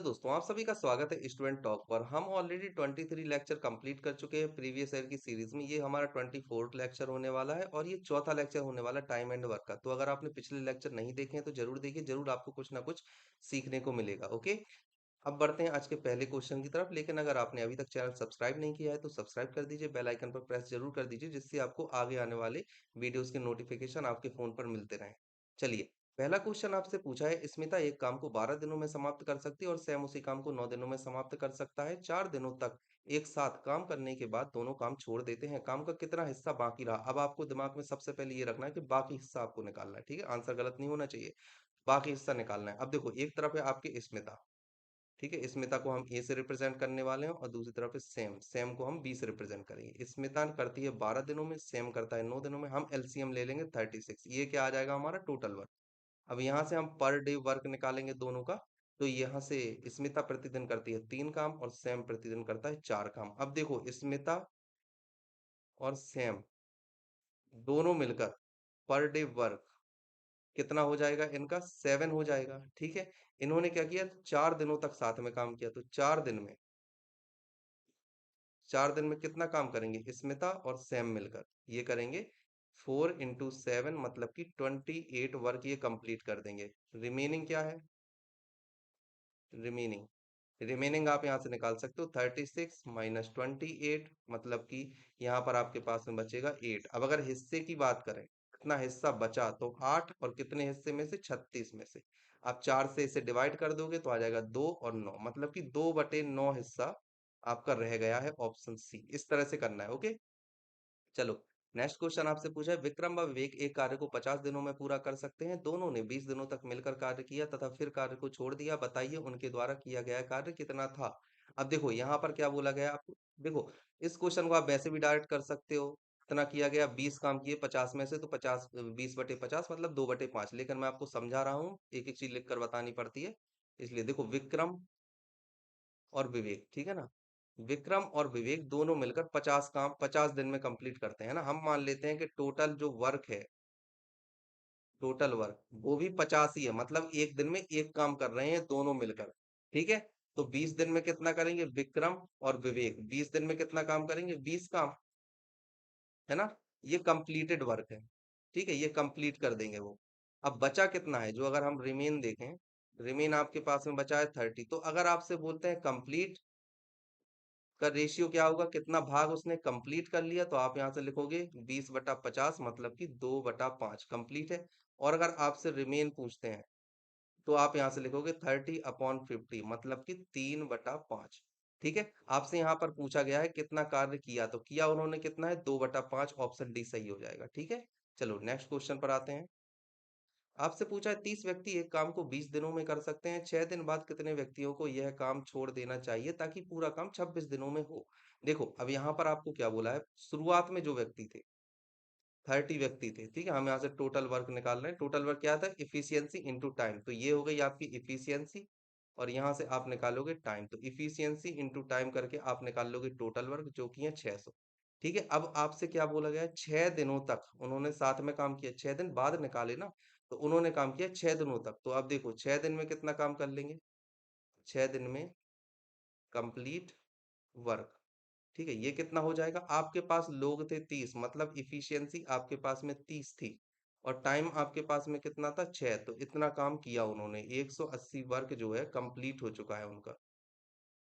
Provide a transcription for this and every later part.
दोस्तों, आप सभी का स्वागत है स्टूडेंट टॉक पर। हम ऑलरेडी 23 लेक्चर कंप्लीट कर चुके हैं प्रीवियस ईयर की सीरीज में। ये हमारा 24th लेक्चर होने वाला है और ये चौथा लेक्चर होने वाला है टाइम एंड वर्क का। तो अगर आपने पिछले लेक्चर नहीं देखे हैं तो जरूर देखिए, जरूर आपको कुछ ना कुछ सीखने को मिलेगा। ओके, अब बढ़ते हैं आज के पहले क्वेश्चन की तरफ। लेकिन अगर आपने अभी तक चैनल सब्सक्राइब नहीं किया है तो सब्सक्राइब कर दीजिए, बेल आइकन पर प्रेस जरूर कर दीजिए, जिससे आपको आगे आने वाले वीडियोस के नोटिफिकेशन आपके फोन पर मिलते रहें। चलिए, पहला क्वेश्चन आपसे पूछा है, स्मिता एक काम को 12 दिनों में समाप्त कर सकती है और सैम उसी काम को 9 दिनों में समाप्त कर सकता है। 4 दिनों तक एक साथ काम करने के बाद दोनों काम छोड़ देते हैं। काम का कितना हिस्सा बाकी रहा? अब आपको दिमाग में सबसे पहले ये रखना है कि बाकी हिस्सा आपको निकालना है। ठीक है, आंसर गलत नहीं होना चाहिए, बाकी हिस्सा निकालना है। अब देखो, एक तरफ है आपकी स्मिता, ठीक है, स्मिता को हम ए से रिप्रेजेंट करने वाले हैं और दूसरी तरफ है सेम, सेम को हम बी से रिप्रेजेंट करेंगे। स्मिता करती है 12 दिनों में, सेम करता है 9 दिनों में। हम एलसीएम ले लेंगे 36। ये क्या आ जाएगा? हमारा टोटल वर्क। अब यहाँ से हम पर डे वर्क निकालेंगे दोनों का। तो यहाँ से स्मिता प्रतिदिन करती है 3 काम और सैम प्रतिदिन करता है 4 काम। अब देखो, स्मिता और सैम दोनों मिलकर पर डे वर्क कितना हो जाएगा? इनका 7 हो जाएगा। ठीक है, इन्होंने क्या किया? 4 दिनों तक साथ में काम किया। तो 4 दिन में कितना काम करेंगे स्मिता और सैम मिलकर? ये करेंगे 4 into 7 मतलब कि 28 वर्क ये कंप्लीट कर देंगे। रिमेनिंग क्या है? रिमेनिंग आप यहाँ से निकाल सकते हो, 36 माइनस 28 मतलब कि यहाँ पर आपके पास में बचेगा 8। अब अगर हिस्से की बात करें, कितना हिस्सा बचा? तो 8, और कितने हिस्से में से? 36 में से। आप 4 से इसे डिवाइड कर दोगे तो आ जाएगा 2 और 9, मतलब कि 2/9 हिस्सा आपका रह गया है। ऑप्शन सी, इस तरह से करना है। ओके, चलो, नेक्स्ट क्वेश्चन आपसे पूछा है, विक्रम व विवेक एक कार्य को 50 दिनों में पूरा कर सकते हैं। दोनों ने 20 दिनों तक मिलकर कार्य किया तथा फिर कार्य को छोड़ दिया। बताइए उनके द्वारा किया गया कार्य कितना था? अब देखो, यहाँ पर क्या बोला गया आपको? देखो, इस क्वेश्चन को आप वैसे भी डायरेक्ट कर सकते हो। कितना किया गया? 20 काम किए 50 में से, तो 50 20/50 मतलब 2/5। लेकिन मैं आपको समझा रहा हूँ, एक एक चीज लिख कर बतानी पड़ती है। इसलिए देखो, विक्रम और विवेक, ठीक है ना, विक्रम और विवेक दोनों मिलकर 50 काम 50 दिन में कंप्लीट करते हैं ना। हम मान लेते हैं कि टोटल जो वर्क है, टोटल वर्क वो भी 50 ही है, मतलब एक दिन में एक काम कर रहे हैं दोनों मिलकर। ठीक है, तो 20 दिन में कितना करेंगे विक्रम और विवेक? 20 दिन में कितना काम करेंगे? 20 काम, है ना। ये कंप्लीटेड वर्क है, ठीक है, ये कंप्लीट कर देंगे वो। अब बचा कितना है? जो अगर हम रिमेन देखें, रिमेन आपके पास में बचा है 30। तो अगर आपसे बोलते हैं कंप्लीट का रेशियो क्या होगा, कितना भाग उसने कंप्लीट कर लिया, तो आप यहां से लिखोगे 20/50 मतलब कि 2/5 कंप्लीट है। और अगर आपसे रिमेन पूछते हैं तो आप यहां से लिखोगे 30/50 मतलब कि 3/5। ठीक है, आपसे यहाँ पर पूछा गया है कितना कार्य किया, तो किया उन्होंने कितना है? 2/5। ऑप्शन डी सही हो जाएगा। ठीक है, चलो नेक्स्ट क्वेश्चन पर आते हैं। आपसे पूछा है, 30 व्यक्ति एक काम को 20 दिनों में कर सकते हैं। 6 दिन बाद कितने व्यक्तियों को यह काम छोड़ देना चाहिए ताकि पूरा काम 26 दिनों में हो? देखो, अब यहाँ पर आपको क्या बोला है? शुरुआत में जो व्यक्ति थे, 30 व्यक्ति थे, ठीक है। हम यहाँ से टोटल वर्क निकाल रहे हैं। टोटल वर्क क्या था? Efficiency into time. तो ये हो गई आपकी इफिशियंसी, और यहाँ से आप निकालोगे टाइम। तो इफिशियंसी इंटू टाइम करके आप निकाल लोगे टोटल वर्क, जो कि है 600। ठीक है, अब आपसे क्या बोला गया है? 6 दिनों तक उन्होंने साथ में काम किया। 6 दिन बाद निकाले ना, तो उन्होंने काम किया 6 दिनों तक। तो अब देखो, 6 दिन में कितना काम कर लेंगे? 6 दिन में कंप्लीट वर्क। ठीक है, ये कितना हो जाएगा? आपके पास लोग थे 30, मतलब इफिशियंसी आपके पास में 30 थी, और टाइम आपके पास में कितना था? 6। तो इतना काम किया उन्होंने, 180 वर्क जो है कंप्लीट हो चुका है उनका।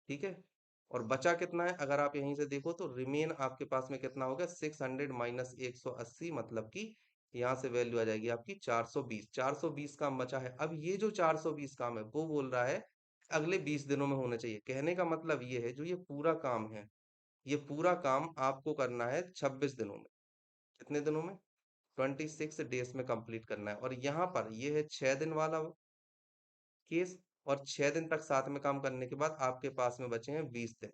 ठीक है, और बचा कितना है? अगर आप यहीं से देखो तो रिमेन आपके पास में कितना होगा? 600 माइनस 180 मतलब कि यहाँ से वैल्यू आ जाएगी आपकी 420। 420 काम बचा है। अब ये जो 420 काम है वो बोल रहा है अगले 20 दिनों में होने चाहिए। कहने का मतलब ये है, जो ये पूरा काम है, ये पूरा काम आपको करना है 26 दिनों में। कितने दिनों में? 26 डेज में कंप्लीट करना है। और यहाँ पर ये है 6 दिन वाला केस, और 6 दिन तक साथ में काम करने के बाद आपके पास में बचे हैं 20 दिन।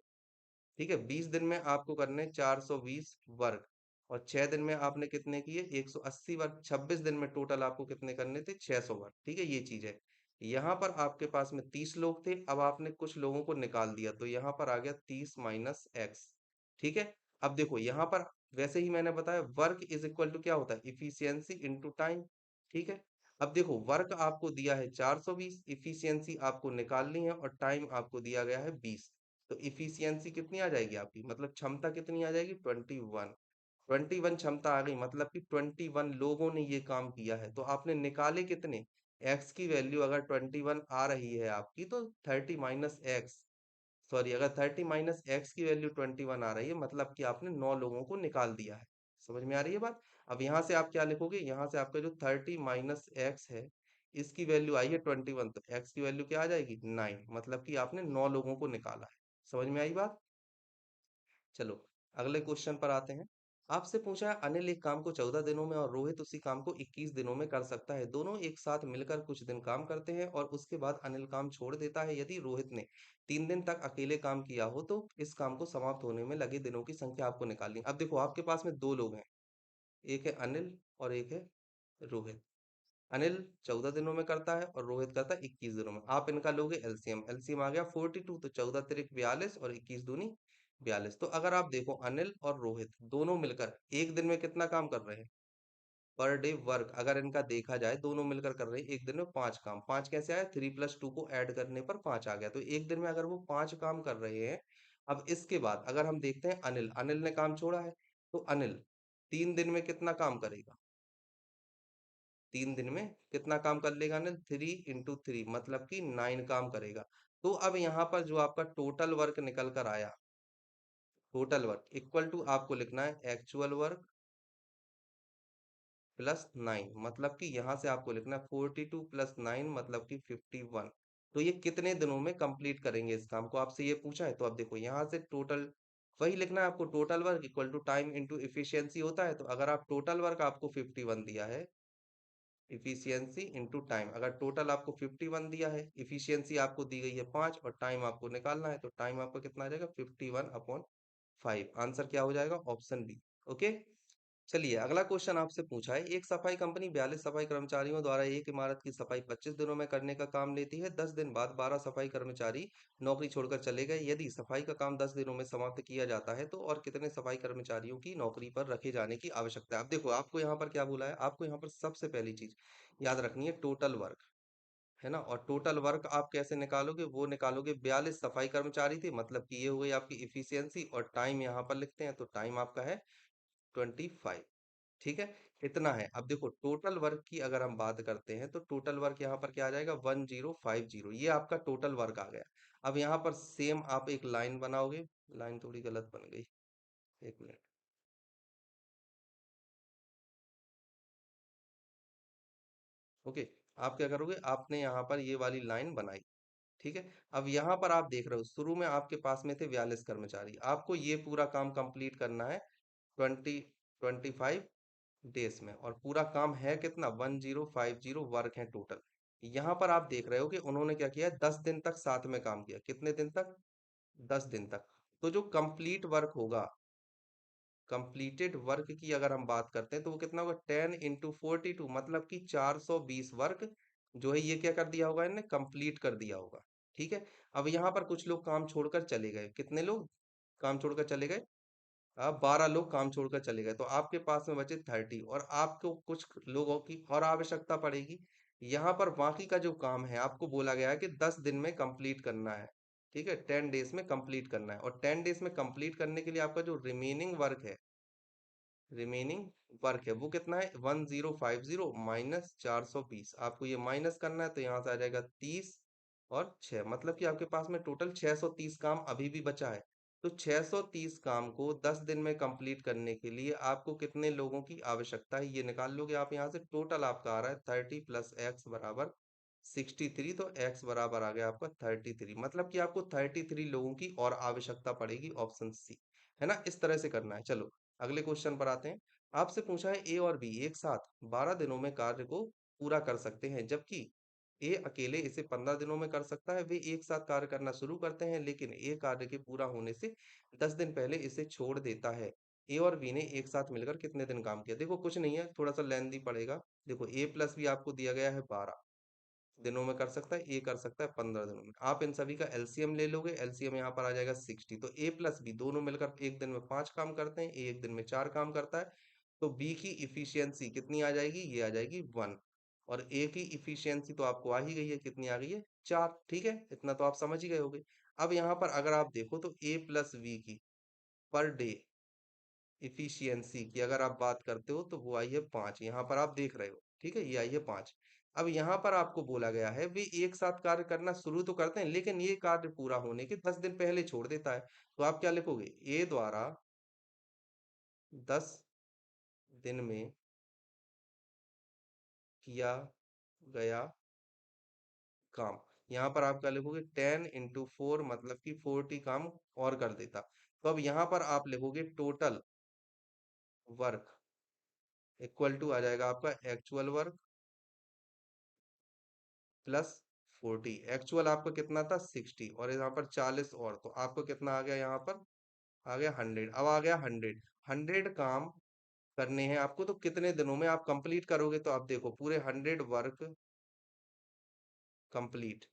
ठीक है, 20 दिन में आपको करने 420 वर्ग, और 6 दिन में आपने कितने किए? 180 वर्ग। 26 दिन में टोटल आपको कितने करने थे? 600 वर्ग। ठीक है, ये चीज है। यहाँ पर आपके पास में 30 लोग थे, अब आपने कुछ लोगों को निकाल दिया, तो यहाँ पर आ गया 30 माइनस एक्स। ठीक है, अब देखो यहाँ पर वैसे ही मैंने बताया, वर्क इज इक्वल टू क्या होता है? Efficiency into time. ठीक है, अब देखो वर्क आपको दिया है 420, इफिशियंसी आपको निकालनी है और टाइम आपको दिया गया है 20। तो इफिशियंसी कितनी आ जाएगी आपकी, मतलब क्षमता कितनी आ जाएगी, 21। 21 क्षमता आ गई, मतलब कि 21 लोगों ने ये काम किया है। तो आपने निकाले कितने, एक्स की वैल्यू अगर 21 आ रही है आपकी, तो 30 माइनस एक्स, सॉरी, अगर 30 माइनस एक्स की वैल्यू 21 आ रही है, मतलब कि आपने 9 लोगों को निकाल दिया है। समझ में आ रही है बात। अब यहाँ से आप क्या लिखोगे, यहाँ से आपका जो 30 माइनस एक्स है, इसकी वैल्यू आई है 21, तो एक्स की वैल्यू क्या आ जाएगी, 9, मतलब कि आपने 9 लोगों को निकाला है। समझ में आई बात। चलो अगले क्वेश्चन पर आते हैं। आपसे पूछा है अनिल एक काम को 14 दिनों में और रोहित उसी काम को 21 दिनों में कर सकता है। दोनों एक साथ मिलकर कुछ दिन काम करते हैं और उसके बाद अनिल काम छोड़ देता है। यदि रोहित ने 3 दिन तक अकेले काम किया हो तो इस काम को समाप्त होने में लगे दिनों की संख्या आपको निकालनी है। अब देखो आपके पास में दो लोग हैं, एक है अनिल और एक है रोहित। अनिल 14 दिनों में करता है और रोहित करता है 21 दिनों में। आप इनका लोगे एलसीएम, एलसीएम आ गया 42, तो 14 तिरिक 42 और 21 दूनी 42। तो अगर आप देखो अनिल और रोहित दोनों मिलकर एक दिन में कितना काम कर रहे हैं, पर डे वर्क अगर इनका देखा जाए, दोनों मिलकर कर रहे हैं एक दिन में 5 काम। 5 कैसे आया, 3+2 को ऐड करने पर 5 आ गया। तो एक दिन में अगर वो 5 काम कर रहे हैं। अब इसके बाद अगर हम देखते हैं अनिल, अनिल ने काम छोड़ा है, तो अनिल 3 दिन में कितना काम करेगा, 3 दिन में कितना काम कर लेगा ना, 3 × 3 मतलब कि 9 काम करेगा। तो अब यहाँ पर जो आपका टोटल वर्क निकल कर आया, टोटल वर्क इक्वल टू आपको लिखना है एक्चुअल वर्क +9, मतलब कि यहाँ से आपको लिखना है 42 + 9 मतलब कि 51। तो ये कितने दिनों में कंप्लीट करेंगे इस काम को, आपसे ये पूछा है। तो अब देखो यहाँ से टोटल वही लिखना है आपको, total work equal to time into efficiency होता है। तो अगर आप टोटल वर्क आपको 51 दिया है, इफिशियंसी इंटू टाइम, अगर टोटल आपको 51 दिया है, इफिशियंसी आपको दी गई है 5 और टाइम आपको निकालना है, तो टाइम आपका कितना आ जाएगा, 51/5। आंसर क्या हो जाएगा, ऑप्शन बी। ओके। चलिए अगला क्वेश्चन आपसे पूछा है, एक सफाई कंपनी 42 सफाई कर्मचारियों द्वारा एक इमारत की सफाई 25 दिनों में करने का काम लेती है। 10 दिन बाद 12 सफाई कर्मचारी नौकरी छोड़कर चले गए। यदि सफाई का काम 10 दिनों में समाप्त किया जाता है तो और कितने सफाई कर्मचारियों की नौकरी पर रखे जाने की आवश्यकता है। अब देखो आपको यहाँ पर क्या बोला है, आपको यहाँ पर सबसे पहली चीज याद रखनी है टोटल वर्क, है ना। और टोटल वर्क आप कैसे निकालोगे, वो निकालोगे, 42 सफाई कर्मचारी थे, मतलब कि ये हो गई आपकी इफिशियंसी, और टाइम यहाँ पर लिखते हैं, तो टाइम आपका है 25। ठीक है, इतना है। अब देखो टोटल वर्क की अगर हम बात करते हैं, तो टोटल वर्क यहाँ पर क्या आ जाएगा, 1050, ये आपका टोटल वर्क आ गया। अब यहाँ पर सेम आप एक लाइन बनाओगे, लाइन थोड़ी गलत बन गई, एक मिनट। ओके, आप क्या करोगे, आपने यहाँ पर ये वाली लाइन बनाई। ठीक है, अब यहाँ पर आप देख रहे हो शुरू में आपके पास में थे 42 कर्मचारी, आपको ये पूरा काम कंप्लीट करना है 25 में, और पूरा काम है कितना, 1050 वर्क है टोटल। यहाँ पर आप देख रहे हो कि उन्होंने क्या किया है, 10 दिन तक साथ में काम किया। कितने दिन तक, 10 दिन तक। तो जो कंप्लीट वर्क होगा, कंप्लीटेड वर्क की अगर हम बात करते हैं, तो वो कितना होगा, 10 × 42, मतलब कि 420 वर्क जो है ये क्या कर दिया होगा, इन्हें कंप्लीट कर दिया होगा। ठीक है, अब यहाँ पर कुछ लोग काम छोड़कर चले गए, कितने लोग काम छोड़कर चले गए, आप 12 लोग काम छोड़कर चले गए, तो आपके पास में बचे 30, और आपको कुछ लोगों की और आवश्यकता पड़ेगी। यहाँ पर बाकी का जो काम है आपको बोला गया है कि 10 दिन में कंप्लीट करना है। ठीक है, 10 डेज में कंप्लीट करना है, और 10 डेज में कंप्लीट करने के लिए आपका जो रिमेनिंग वर्क है, रिमेनिंग वर्क है वो कितना है, 1050 माइनस 420। आपको ये माइनस करना है, तो यहाँ से आ जाएगा 30 और 6, मतलब कि आपके पास में टोटल 630 काम अभी भी बचा है। तो 630 काम को 10 दिन में कंप्लीट करने के लिए आपको कितने लोगों की आवश्यकता है, ये निकाल लोगे आप। यहाँ से टोटल आपका आ रहा है 30 + x बराबर 63, तो x बराबर आ गया आपका 33, मतलब कि आपको 33 लोगों की और आवश्यकता पड़ेगी, ऑप्शन सी, है ना। इस तरह से करना है। चलो अगले क्वेश्चन पर आते हैं। आपसे पूछा है ए और बी एक साथ 12 दिनों में कार्य को पूरा कर सकते हैं, जबकि ए अकेले इसे 15 दिनों में कर सकता है। वे एक साथ कार्य करना शुरू करते हैं, लेकिन ए कार्य के पूरा होने से 10 दिन पहले इसे छोड़ देता है। ए और बी ने एक साथ मिलकर कितने दिन काम किया, देखो कुछ नहीं है, थोड़ा सा लेंदी पड़ेगा। देखो ए प्लस बी आपको दिया गया है 12 दिनों में कर सकता है, ए कर सकता है 15 दिनों में। आप इन सभी का एलसीएम ले लोगे, एलसीएम यहाँ पर आ जाएगा 60। तो ए प्लस बी दोनों मिलकर एक दिन में 5 काम करते हैं, ए एक दिन में 4 काम करता है। तो बी की इफिशियंसी कितनी आ जाएगी, ये आ जाएगी 1। और ए की इफिशियंसी तो आपको आ ही गई है, कितनी आ गई है 4। ठीक है, इतना तो आप समझ ही गए होगे। अब यहाँ पर अगर आप देखो तो ए प्लस बी की पर डे इफिशियंसी की अगर आप बात करते हो तो वो आई है 5, यहाँ पर आप देख रहे हो। ठीक है, ये आई है 5। अब यहाँ पर आपको बोला गया है वे एक साथ कार्य करना शुरू तो करते हैं, लेकिन ये कार्य पूरा होने के 10 दिन पहले छोड़ देता है। तो आप क्या लिखोगे, ए द्वारा 10 दिन में किया गया काम। यहाँ पर आप क्या लिखोगे, 10 × 4 मतलब कि 40 काम और कर देता। तो अब यहाँ पर आप लिखोगे टोटल वर्क इक्वल टू आ जाएगा आपका एक्चुअल वर्क प्लस 40। एक्चुअल आपका कितना था 60, और यहाँ पर 40 और, तो आपको कितना आ गया, यहाँ पर आ गया 100। अब आ गया 100 काम करने हैं आपको, तो कितने दिनों में आप कंप्लीट करोगे, तो आप देखो पूरे 100 वर्क कंप्लीट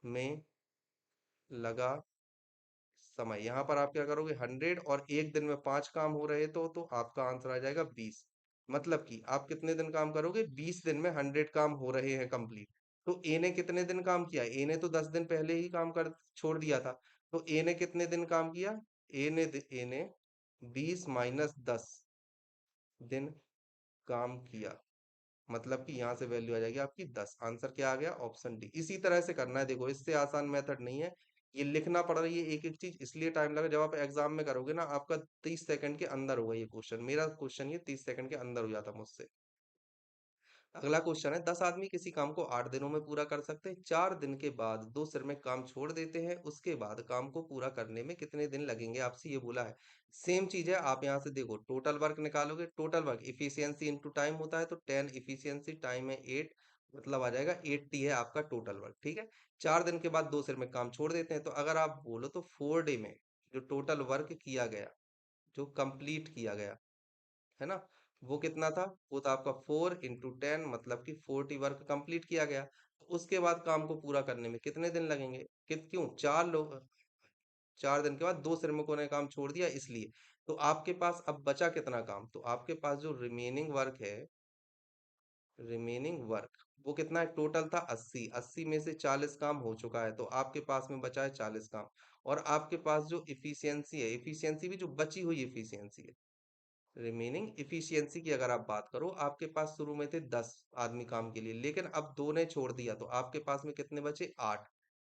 में लगा समय। यहाँ पर आप क्या करोगे, 100 और एक दिन में 5 काम हो रहे तो आपका आंसर आ जाएगा 20। मतलब कि आप कितने दिन काम करोगे, 20 दिन में 100 काम हो रहे हैं कंप्लीट। तो ए ने कितने दिन काम किया, ए ने तो 10 दिन पहले ही काम कर छोड़ दिया था। तो ए ने कितने दिन काम किया, ए ने 20 - 10 दिन काम किया। मतलब कि यहाँ से वैल्यू आ जाएगी आपकी 10। आंसर क्या आ गया, ऑप्शन डी। इसी तरह से करना है, देखो इससे आसान मेथड नहीं है। ये लिखना पड़ रही है एक एक चीज, इसलिए टाइम लगा। जब आप एग्जाम में करोगे ना, आपका 30 सेकंड के अंदर होगा ये क्वेश्चन। मेरा क्वेश्चन ये 30 सेकंड के अंदर हो जाता मुझसे। अगला क्वेश्चन है, 10 आदमी किसी काम को 8 दिनों में पूरा कर सकते हैं। 4 दिन के बाद दो सिर में काम छोड़ देते हैं, उसके बाद काम को पूरा करने में कितने दिन लगेंगे, आपसे ये बोला है। सेम चीज है, आप यहाँ से देखो टोटल वर्क निकालोगे। Total work efficiency into time होता है, तो 10 इफिशियंसी टाइम है 8, मतलब आ जाएगा 80 है आपका टोटल वर्क। ठीक है, 4 दिन के बाद दो सिर में काम छोड़ देते हैं, तो अगर आप बोलो तो 4 डे में जो टोटल वर्क किया गया, जो कंप्लीट किया गया है ना, वो कितना था, वो था आपका 4 × 10, मतलब कि 40 वर्क कंप्लीट किया गया। तो उसके बाद काम को पूरा करने में कितने दिन लगेंगे, क्यों, 4 लोग, 4 दिन के बाद दो श्रमिकों ने काम छोड़ दिया इसलिए। तो आपके पास अब बचा कितना काम, तो आपके पास जो रिमेनिंग वर्क है, रिमेनिंग वर्क वो कितना है, टोटल था 80, 80 में से 40 काम हो चुका है, तो आपके पास में बचा है 40 काम। और आपके पास जो इफिशियंसी है, इफिशियंसी भी जो बची हुई इफिशियंसी है, रिमेनिंग इफिशियंसी की अगर आप बात करो, आपके पास शुरू में थे 10 आदमी काम के लिए, लेकिन अब दो ने छोड़ दिया, तो आपके पास में कितने बचे, 8।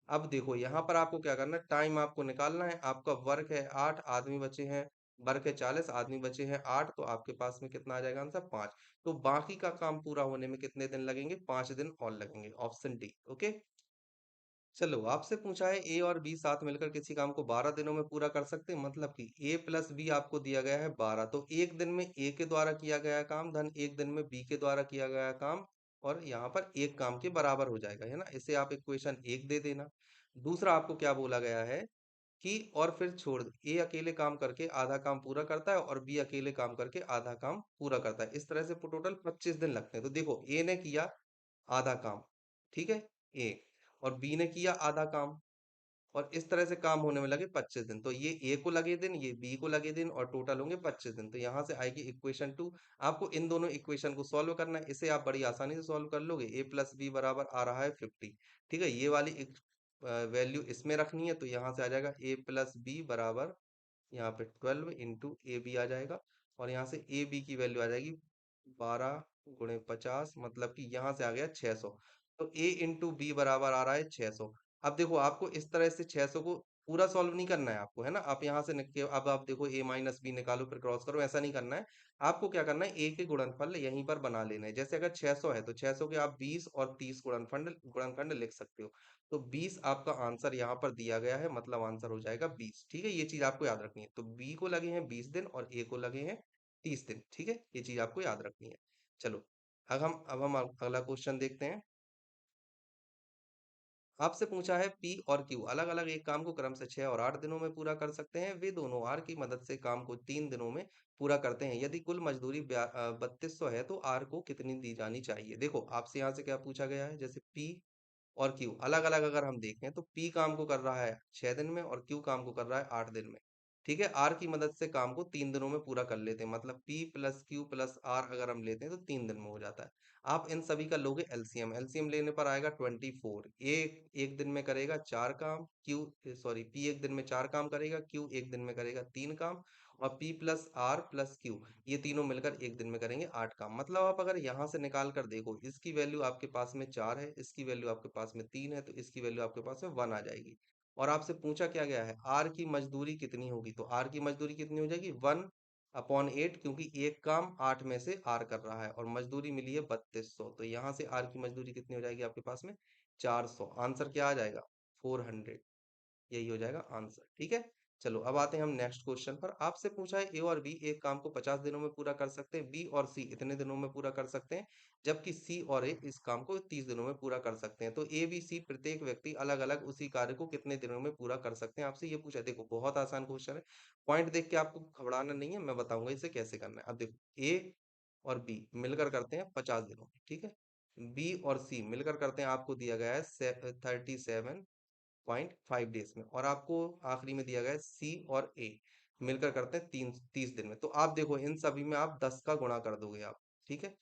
अब देखो यहाँ पर आपको क्या करना है, टाइम आपको निकालना है। आपका वर्क है 8, आदमी बचे हैं, वर्क है 40, आदमी बचे हैं 8, तो आपके पास में कितना आ जाएगा आंसर, 5। तो बाकी का काम पूरा होने में कितने दिन लगेंगे, 5 दिन और लगेंगे, ऑप्शन डी। ओके, चलो आपसे पूछा है ए और बी साथ मिलकर किसी काम को 12 दिनों में पूरा कर सकते हैं। मतलब कि ए प्लस बी आपको दिया गया है 12, तो एक दिन में ए के द्वारा किया गया काम धन एक दिन में बी के द्वारा किया गया काम, और यहाँ पर एक काम के बराबर हो जाएगा, है ना। इसे आप इक्वेशन 1 दे देना। दूसरा आपको क्या बोला गया है कि और फिर छोड़ ए अकेले काम करके आधा काम पूरा करता है और बी अकेले काम करके आधा काम पूरा करता है। इस तरह से टोटल 25 दिन लगते हैं। तो देखो ए ने किया आधा काम, ठीक है, ए, और बी ने किया आधा काम, और इस तरह से काम होने में लगे 25 दिन। तो ये ए को लगे दिन, ये बी को लगे दिन, और टोटल होंगे 25 दिन। तो यहाँ से आएगी इक्वेशन 2। आपको इन दोनों इक्वेशन को सॉल्व करना है। इसे आप बड़ी आसानी से सॉल्व कर लोगे। ए प्लस बी बराबर आ रहा है 50। ठीक है, ये वाली वैल्यू इसमें रखनी है, तो यहाँ से आ जाएगा ए प्लस बी बराबर, यहाँ पे 12 × ए बी आ जाएगा, और यहाँ से ए बी की वैल्यू आ जाएगी 12 × 50, मतलब कि यहाँ से आ गया 600। तो ए इंटू बी बराबर आ रहा है 600। अब देखो आपको इस तरह से 600 को पूरा सॉल्व नहीं करना है आपको, है ना। आप यहाँ से अब आप देखो ए माइनस बी निकालो फिर क्रॉस करो, ऐसा नहीं करना है। आपको क्या करना है, ए के गुणनफल यहीं पर बना लेना है। जैसे अगर 600 है तो 600 के आप 20 और 30 गुणनफल गुणनखंड लिख सकते हो। तो 20 आपका आंसर यहाँ पर दिया गया है, मतलब आंसर हो जाएगा 20। ठीक है, ये चीज आपको याद रखनी है। तो बी को लगे हैं 20 दिन और ए को लगे हैं 30 दिन। ठीक है, ये चीज आपको याद रखनी है। चलो, अब हम अगला क्वेश्चन देखते हैं। आपसे पूछा है पी और क्यू अलग अलग एक काम को क्रम से 6 और 8 दिनों में पूरा कर सकते हैं। वे दोनों आर की मदद से काम को 3 दिनों में पूरा करते हैं। यदि कुल मजदूरी 3200 है तो आर को कितनी दी जानी चाहिए। देखो आपसे यहाँ से क्या पूछा गया है, जैसे पी और क्यू अलग अलग अगर हम देखें, तो पी काम को कर रहा है 6 दिन में और क्यू काम को कर रहा है 8 दिन में। ठीक है, आर की मदद से काम को 3 दिनों में पूरा कर लेते हैं, मतलब P plus Q plus R अगर हम लेते हैं तो 3 दिन में हो जाता है। आप इन सभी का लोगे एलसीएम, एलसीएम लेने पर आएगा 24। ए एक दिन में करेगा 4 काम, क्यू सॉरी पी एक दिन में 4 काम करेगा, क्यू एक दिन में करेगा 3 काम, और P plus R plus Q ये तीनों मिलकर एक दिन में करेंगे 8 काम। मतलब आप अगर यहाँ से निकाल कर देखो, इसकी वैल्यू आपके पास में 4 है, इसकी वैल्यू आपके पास में 3 है, तो इसकी वैल्यू आपके पास में 1 आ जाएगी। और आपसे पूछा क्या गया है, आर की मजदूरी कितनी होगी, तो आर की मजदूरी कितनी हो जाएगी 1/8, क्योंकि एक काम 8 में से आर कर रहा है, और मजदूरी मिली है 3200, तो यहाँ से आर की मजदूरी कितनी हो जाएगी आपके पास में 400। आंसर क्या आ जाएगा 400, यही हो जाएगा आंसर। ठीक है, चलो अब आते हैं हम नेक्स्ट क्वेश्चन पर। आपसे पूछा है ए और बी एक काम को 50 दिनों में पूरा कर सकते हैं, बी और सी इतने दिनों में पूरा कर सकते हैं, जबकि सी और ए इस काम को 30 दिनों में पूरा कर सकते हैं। तो ए बी सी प्रत्येक व्यक्ति अलग अलग उसी कार्य को कितने दिनों में पूरा कर सकते हैं, आपसे ये पूछा है। देखो बहुत आसान क्वेश्चन है, पॉइंट देख के आपको घबराना नहीं है, मैं बताऊंगा इसे कैसे करना है। अब देखो ए और बी मिलकर करते हैं 50 दिनों में, ठीक है, बी और सी मिलकर करते हैं, आपको दिया गया है 37.5 डेज में, और आपको आखिरी में दिया गया है सी और ए मिलकर करते हैं 30 दिन में। तो आप देखो इन सभी में आप 10 का गुणा कर दोगे आप, ठीक है।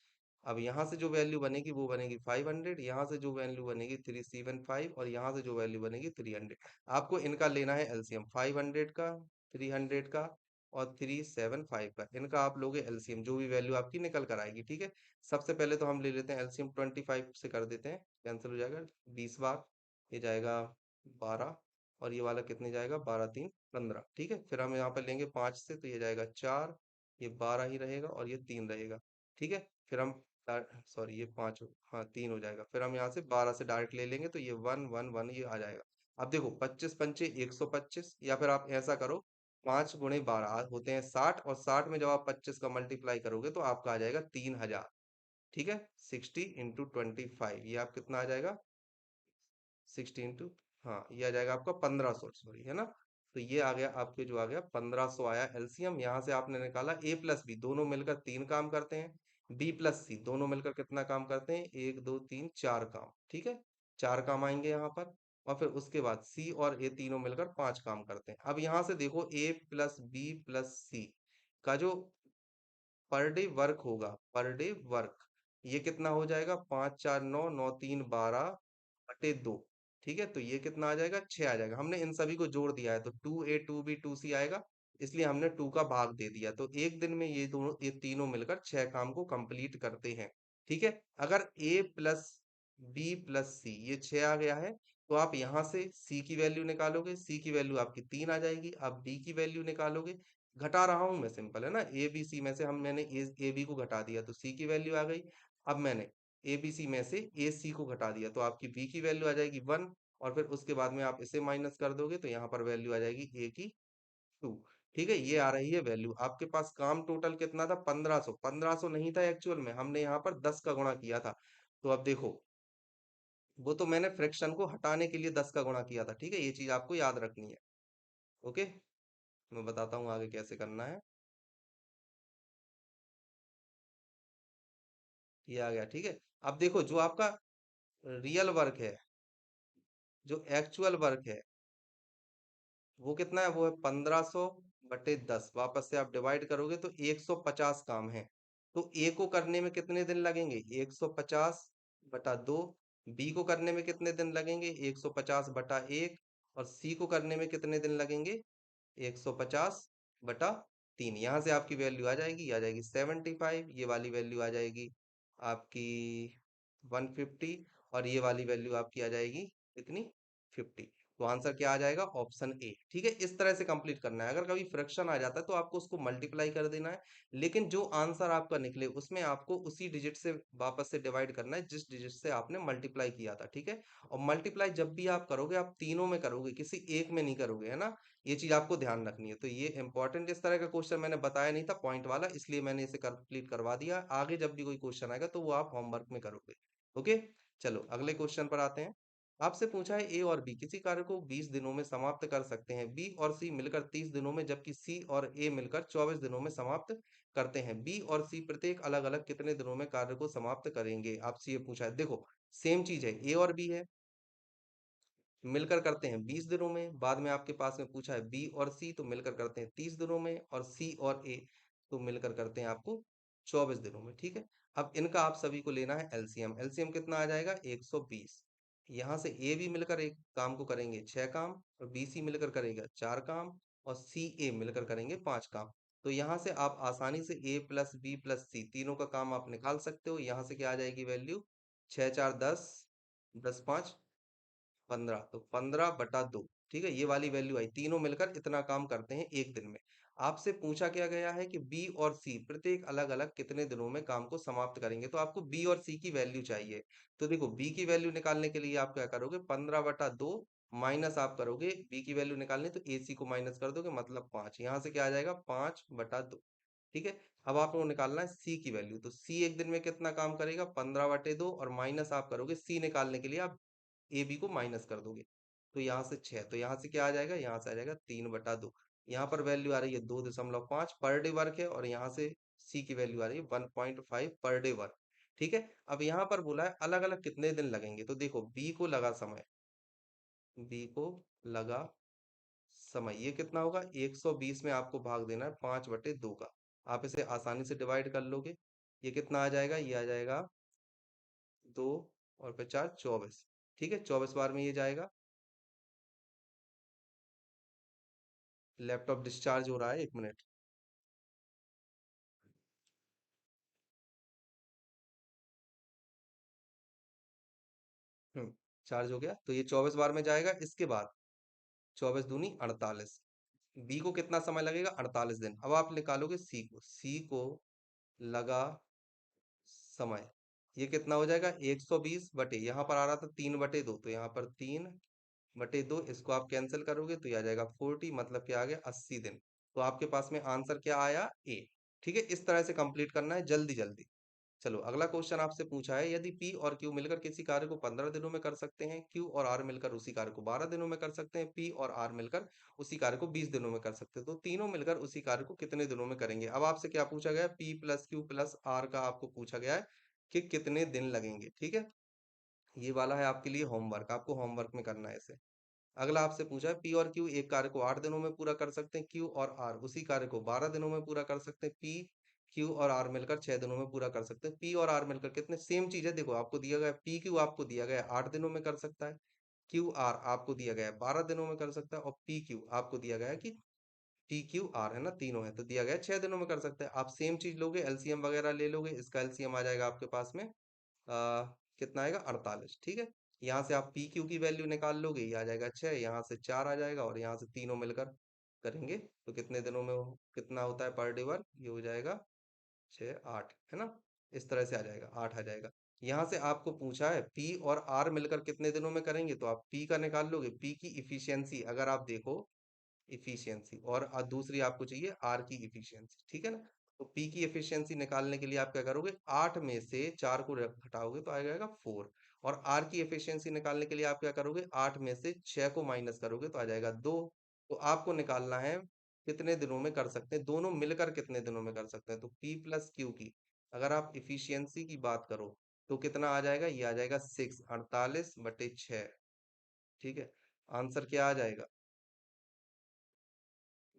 अब यहाँ से जो वैल्यू बनेगी वो बनेगी 500, यहाँ से जो वैल्यू बनेगी 375, और यहाँ से जो वैल्यू बनेगी 300। आपको इनका लेना है एलसीएम, 500 का, 300 का और 375 का, इनका आप लोगे एलसीएम, जो भी वैल्यू आपकी निकल कर आएगी, ठीक है। सबसे पहले तो हम ले लेते हैं एलसीएम, 25 से कर देते हैं, कैंसिल हो जाएगा 20 बार, ये जाएगा 12, और ये वाला कितने जाएगा 12×3 = 15, ठीक है। फिर हम यहाँ पर लेंगे 5 से, तो ये जाएगा 4, ये 12 ही रहेगा, और ये 3 रहेगा, ठीक है। फिर हम सॉरी ये 5, हाँ 3 हो जाएगा। फिर हम यहाँ से 12 से डायरेक्ट ले लेंगे, तो ये 1 1 1 ये आ जाएगा। अब देखो 25 पंचे 125, या फिर आप ऐसा करो 5 × 12 होते हैं 60, और 60 में जब आप 25 का मल्टीप्लाई करोगे तो आपका आ जाएगा 3000, ठीक है। 60 × 25 ये आप कितना आ जाएगा 16 हाँ ये आ जाएगा आपका 1500, सॉरी है ना। तो ये आ गया आपके, जो आ गया 1500 आया एलसीएम। यहाँ से आपने निकाला ए प्लस बी दोनों मिलकर 3 काम करते हैं, बी प्लस सी दोनों मिलकर कितना काम करते हैं 1 2 3 4 काम, ठीक है। 4 काम आएंगे यहाँ पर, और फिर उसके बाद सी और ए तीनों मिलकर 5 काम करते हैं। अब यहाँ से देखो ए प्लस बी प्लस सी का जो पर डे वर्क होगा, पर डे वर्क ये कितना हो जाएगा 5 4 9 9 3 12/2, ठीक है। तो ये कितना आ जाएगा 6 आ जाएगा। हमने इन सभी को जोड़ दिया है, तो 2A 2B 2C आएगा, इसलिए हमने 2 का भाग दे दिया। तो एक दिन में ये तीनों मिलकर 6 काम को कंप्लीट करते हैं, ठीक है। अगर A प्लस बी प्लस सी ये 6 आ गया है, तो आप यहाँ से C की वैल्यू निकालोगे, C की वैल्यू आपकी 3 आ जाएगी। आप B की वैल्यू निकालोगे, घटा रहा हूं मैं, सिंपल है ना, ए बी सी में से मैंने ए बी को घटा दिया तो सी की वैल्यू आ गई। अब मैंने ए बी सी में से ए सी को घटा दिया, तो आपकी बी की वैल्यू आ जाएगी 1, और फिर उसके बाद में आप इसे माइनस कर दोगे, तो यहाँ पर वैल्यू आ जाएगी ए की 2, ठीक है। ये आ रही है वैल्यू। आपके पास काम टोटल कितना था 1500, 1500 नहीं था एक्चुअल में, हमने यहाँ पर 10 का गुणा किया था। तो अब देखो वो तो मैंने फ्रैक्शन को हटाने के लिए 10 का गुणा किया था, ठीक है, ये चीज आपको याद रखनी है। ओके, मैं बताता हूँ आगे कैसे करना है। ये आ गया, ठीक है। अब देखो जो आपका रियल वर्क है, जो एक्चुअल वर्क है, वो कितना है, वो है 1500/10, वापस से आप डिवाइड करोगे तो 150 काम है। तो ए को करने में कितने दिन लगेंगे 150/2, बी को करने में कितने दिन लगेंगे 150/1, और सी को करने में कितने दिन लगेंगे 150/3। यहाँ से आपकी वैल्यू आ जाएगी, आ जाएगी 75, ये वाली वैल्यू आ जाएगी आपकी 150, और ये वाली वैल्यू आपकी आ जाएगी कितनी 50। तो आंसर क्या आ जाएगा ऑप्शन ए, ठीक है। इस तरह से कंप्लीट करना है। अगर कभी फ्रैक्शन आ जाता है तो आपको उसको मल्टीप्लाई कर देना है, लेकिन जो आंसर आपका निकले उसमें आपको उसी डिजिट से वापस से डिवाइड करना है जिस डिजिट से आपने मल्टीप्लाई किया था, ठीक है। और मल्टीप्लाई जब भी आप करोगे आप तीनों में करोगे, किसी एक में नहीं करोगे, है ना। ये चीज आपको ध्यान रखनी है। तो ये इंपॉर्टेंट, इस तरह का क्वेश्चन मैंने बताया नहीं था पॉइंट वाला, इसलिए मैंने इसे कंप्लीट करवा दिया। आगे जब भी कोई क्वेश्चन आएगा तो वो आप होमवर्क में करोगे। ओके, चलो अगले क्वेश्चन पर आते हैं। आपसे पूछा है ए और बी किसी कार्य को 20 दिनों में समाप्त कर सकते हैं, बी और सी मिलकर 30 दिनों में, जबकि सी और ए मिलकर 24 दिनों में समाप्त करते हैं। बी और सी प्रत्येक अलग अलग कितने दिनों में कार्य को समाप्त करेंगे, आपसे ये पूछा है। देखो सेम चीज है, ए और बी है, मिलकर करते हैं 20 दिनों में। बाद में आपके पास में पूछा है बी और सी, तो मिलकर करते हैं 30 दिनों में। और सी और ए तो मिलकर करते हैं आपको 24 दिनों में। ठीक है, अब इनका आप सभी को लेना है एलसीएम। एलसीएम कितना आ जाएगा? 120। यहाँ से ए भी मिलकर एक काम को करेंगे 6 काम, और बी सी मिलकर करेगा 4 काम, और सी ए मिलकर करेंगे 5 काम। तो यहाँ से आप आसानी से ए प्लस बी प्लस सी तीनों का काम आप निकाल सकते हो। यहाँ से क्या आ जाएगी वैल्यू? 6 4 10, 10 5 15, तो 15/2। ठीक है, ये वाली वैल्यू आई। तीनों मिलकर इतना काम करते हैं एक दिन में। आपसे पूछा क्या गया है कि बी और सी प्रत्येक अलग अलग कितने दिनों में काम को समाप्त करेंगे, तो आपको बी और सी की वैल्यू चाहिए। तो देखो, बी की वैल्यू निकालने के लिए आप क्या करोगे? 15/2 माइनस आप करोगे, बी की वैल्यू निकालनी तो ए सी को माइनस कर दोगे, मतलब 5। यहाँ से क्या आ जाएगा? 5/2। ठीक है, अब आपको निकालना है सी की वैल्यू। तो सी एक दिन में कितना काम करेगा? 15/2, और माइनस आप करोगे सी निकालने के लिए आप ए बी को माइनस कर दोगे, तो यहाँ से 6। तो यहाँ से क्या आ जाएगा? यहाँ से आ जाएगा 3/2। यहाँ पर वैल्यू आ रही है 2.5 पर डे वर्क है, और यहाँ से सी की वैल्यू आ रही है 1.5 पर डे वर्क। ठीक है, अब यहाँ पर बोला है अलग अलग कितने दिन लगेंगे। तो देखो, बी को लगा समय, बी को लगा समय ये कितना होगा? 120 में आपको भाग देना है 5/2 का। आप इसे आसानी से डिवाइड कर लोगे। ये कितना आ जाएगा? ये आ जाएगा 2, और फिर 4 24। ठीक है, 24 बार में ये जाएगा। लैपटॉप डिस्चार्ज हो रहा है, 1 मिनट। हम्म, चार्ज हो गया। तो ये 24 बार में जाएगा। इसके बाद 24 दूनी 48। बी को कितना समय लगेगा? 48 दिन। अब आप निकालोगे सी को। सी को लगा समय, ये कितना हो जाएगा? 120 बटे, यहाँ पर आ रहा था 3/2, तो यहाँ पर 3/2, इसको आप कैंसिल करोगे तो ये आ जाएगा 40, मतलब क्या आ गया? 80 दिन। तो आपके पास में आंसर क्या आया? ए। ठीक है, इस तरह से कंप्लीट करना है जल्दी जल्दी। चलो, अगला क्वेश्चन आपसे पूछा है, यदि पी और क्यू मिलकर किसी कार्य को 15 दिनों में कर सकते हैं, क्यू और आर मिलकर उसी कार्य को 12 दिनों में कर सकते हैं, पी और आर मिलकर उसी कार्य को 20 दिनों में कर सकते हैं, तो तीनों मिलकर उसी कार्य को कितने दिनों में करेंगे? अब आपसे क्या पूछा गया है? P plus Q plus R का आपको पूछा गया है कि कितने दिन लगेंगे। ठीक है, ये वाला है आपके लिए होमवर्क, आपको होमवर्क में करना है इसे। अगला आपसे पूछा है, पी और क्यू एक कार्य को 8 दिनों में पूरा कर सकते हैं, क्यू और आर उसी कार्य को 12 दिनों में पूरा कर सकते हैं, पी क्यू और आर मिलकर 6 दिनों में पूरा कर सकते हैं। पी और आर मिलकर कितने? सेम चीज है, देखो आपको दिया गया है पी क्यू, आपको दिया गया है 8 दिनों में कर सकता है, क्यू आर आपको दिया गया है 12 दिनों में कर सकता है, और पी क्यू आपको दिया गया है कि पी क्यू आर है ना, तीनों है, तो दिया गया है 6 दिनों में कर सकते हैं। आप सेम चीज लोगे, एलसीएम वगैरह ले लोगे, इसका एलसीएम आ जाएगा आपके पास में कितना आएगा? 48। ठीक है, यहाँ से आप पी क्यू की वैल्यू निकाल लोगे, ये आ जाएगा 6, यहाँ से 4 आ जाएगा, और यहाँ से तीनों मिलकर करेंगे तो कितने दिनों में कितना होता है पर डे वर्क? ये हो जाएगा 6 8, है ना? इस तरह से आ जाएगा, 8 आ जाएगा। यहाँ से आपको पूछा है पी और आर मिलकर कितने दिनों में करेंगे, तो आप पी का निकाल लोगे। पी की इफिशियंसी अगर आप देखो, इफिशियंसी, और दूसरी आपको चाहिए आर की इफिशियंसी। ठीक है ना? तो पी की इफिशियंसी निकालने के लिए आप क्या करोगे? 8 में से 4 को घटाओगे तो आ जाएगा 4। और आर की एफिशिएंसी निकालने के लिए आप क्या करोगे? 8 में से 6 को माइनस करोगे तो आ जाएगा 2। तो आपको निकालना है कितने दिनों में कर सकते हैं, दोनों मिलकर कितने दिनों में कर सकते हैं। तो पी प्लस क्यू की अगर आप इफिशियंसी की बात करो तो कितना आ जाएगा? ये आ जाएगा 6, 48/6। ठीक है, आंसर क्या आ जाएगा?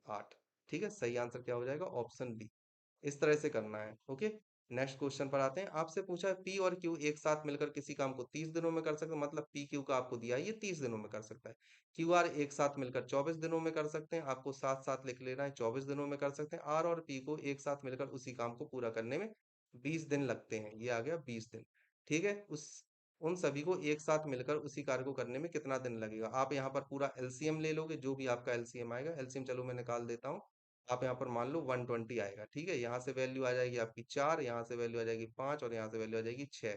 8। ठीक है, सही आंसर क्या हो जाएगा? Option B. इस तरह से करना है। ओके, नेक्स्ट क्वेश्चन पर आते हैं। आपसे पूछा है पी और क्यू एक साथ मिलकर किसी काम को 30 दिनों में कर सकते हैं, मतलब पी क्यू का आपको दिया है ये 30 दिनों में कर सकता है। क्यू आर एक साथ मिलकर 24 दिनों में कर सकते हैं, आपको साथ साथ लिख लेना है, 24 दिनों में कर सकते हैं। आर और पी को एक साथ मिलकर उसी काम को पूरा करने में 20 दिन लगते हैं, ये आ गया 20 दिन। ठीक है, उस उन सभी को एक साथ मिलकर उसी कार्य को करने में कितना दिन लगेगा? आप यहाँ पर पूरा एलसीएम ले लोगे, जो भी आपका एलसीएम आएगा। एलसीएम चलो मैं निकाल देता हूँ। आप यहाँ पर मान लो 120 आएगा। ठीक है, यहाँ से वैल्यू आ जाएगी आपकी 4, यहाँ से वैल्यू आ जाएगी 5, और यहाँ से वैल्यू आ जाएगी 6।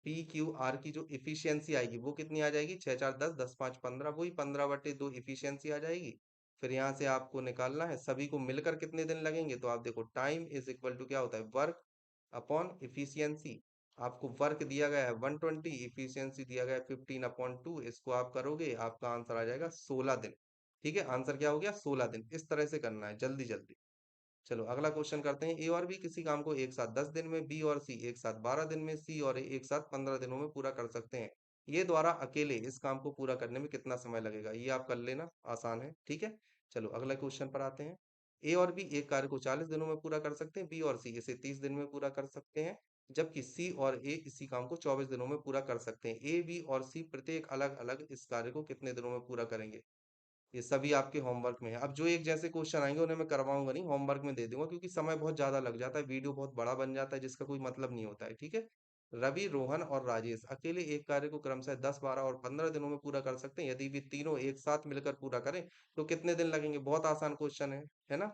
पी क्यू आर की जो इफिशियंसी आएगी वो कितनी आ जाएगी? 6 4 10, 10 5 15, वही 15/2 इफिशियंसी आ जाएगी। फिर यहाँ से आपको निकालना है सभी को मिलकर कितने दिन लगेंगे। तो आप देखो, टाइम इज इक्वल टू क्या होता है? Work upon efficiency. आपको वर्क दिया गया है 120, इफिशियंसी दिया गया है 15/2, इसको आप करोगे आपका आंसर आ जाएगा 16 दिन। ठीक है, आंसर क्या हो गया? 16 दिन। इस तरह से करना है जल्दी जल्दी। चलो, अगला क्वेश्चन करते हैं। ए और बी किसी काम को एक साथ 10 दिन में, बी और सी एक साथ 12 दिन में, सी और ए एक साथ 15 दिनों में पूरा कर सकते हैं। ये द्वारा अकेले इस काम को पूरा करने में कितना समय लगेगा, ये आप कर लेना, आसान है। ठीक है, चलो अगला क्वेश्चन पर आते हैं। ए और बी एक कार्य को 40 दिनों में पूरा कर सकते हैं, बी और सी इसे 30 दिन में पूरा कर सकते हैं, जबकि सी और ए इसी काम को 24 दिनों में पूरा कर सकते हैं। ए, बी और सी प्रत्येक अलग अलग इस कार्य को कितने दिनों में पूरा करेंगे? ये सभी आपके होमवर्क में है। अब जो एक जैसे क्वेश्चन आएंगे उन्हें मैं करवाऊंगा नहीं, होमवर्क में दे दूंगा, क्योंकि समय बहुत ज्यादा लग जाता है, वीडियो बहुत बड़ा बन जाता है जिसका कोई मतलब नहीं होता है। ठीक है, रवि, रोहन और राजेश अकेले एक कार्य को क्रमशः 10, 12 और 15 दिनों में पूरा कर सकते हैं। यदि वे तीनों एक साथ मिलकर पूरा करें तो कितने दिन लगेंगे? बहुत आसान क्वेश्चन है ना?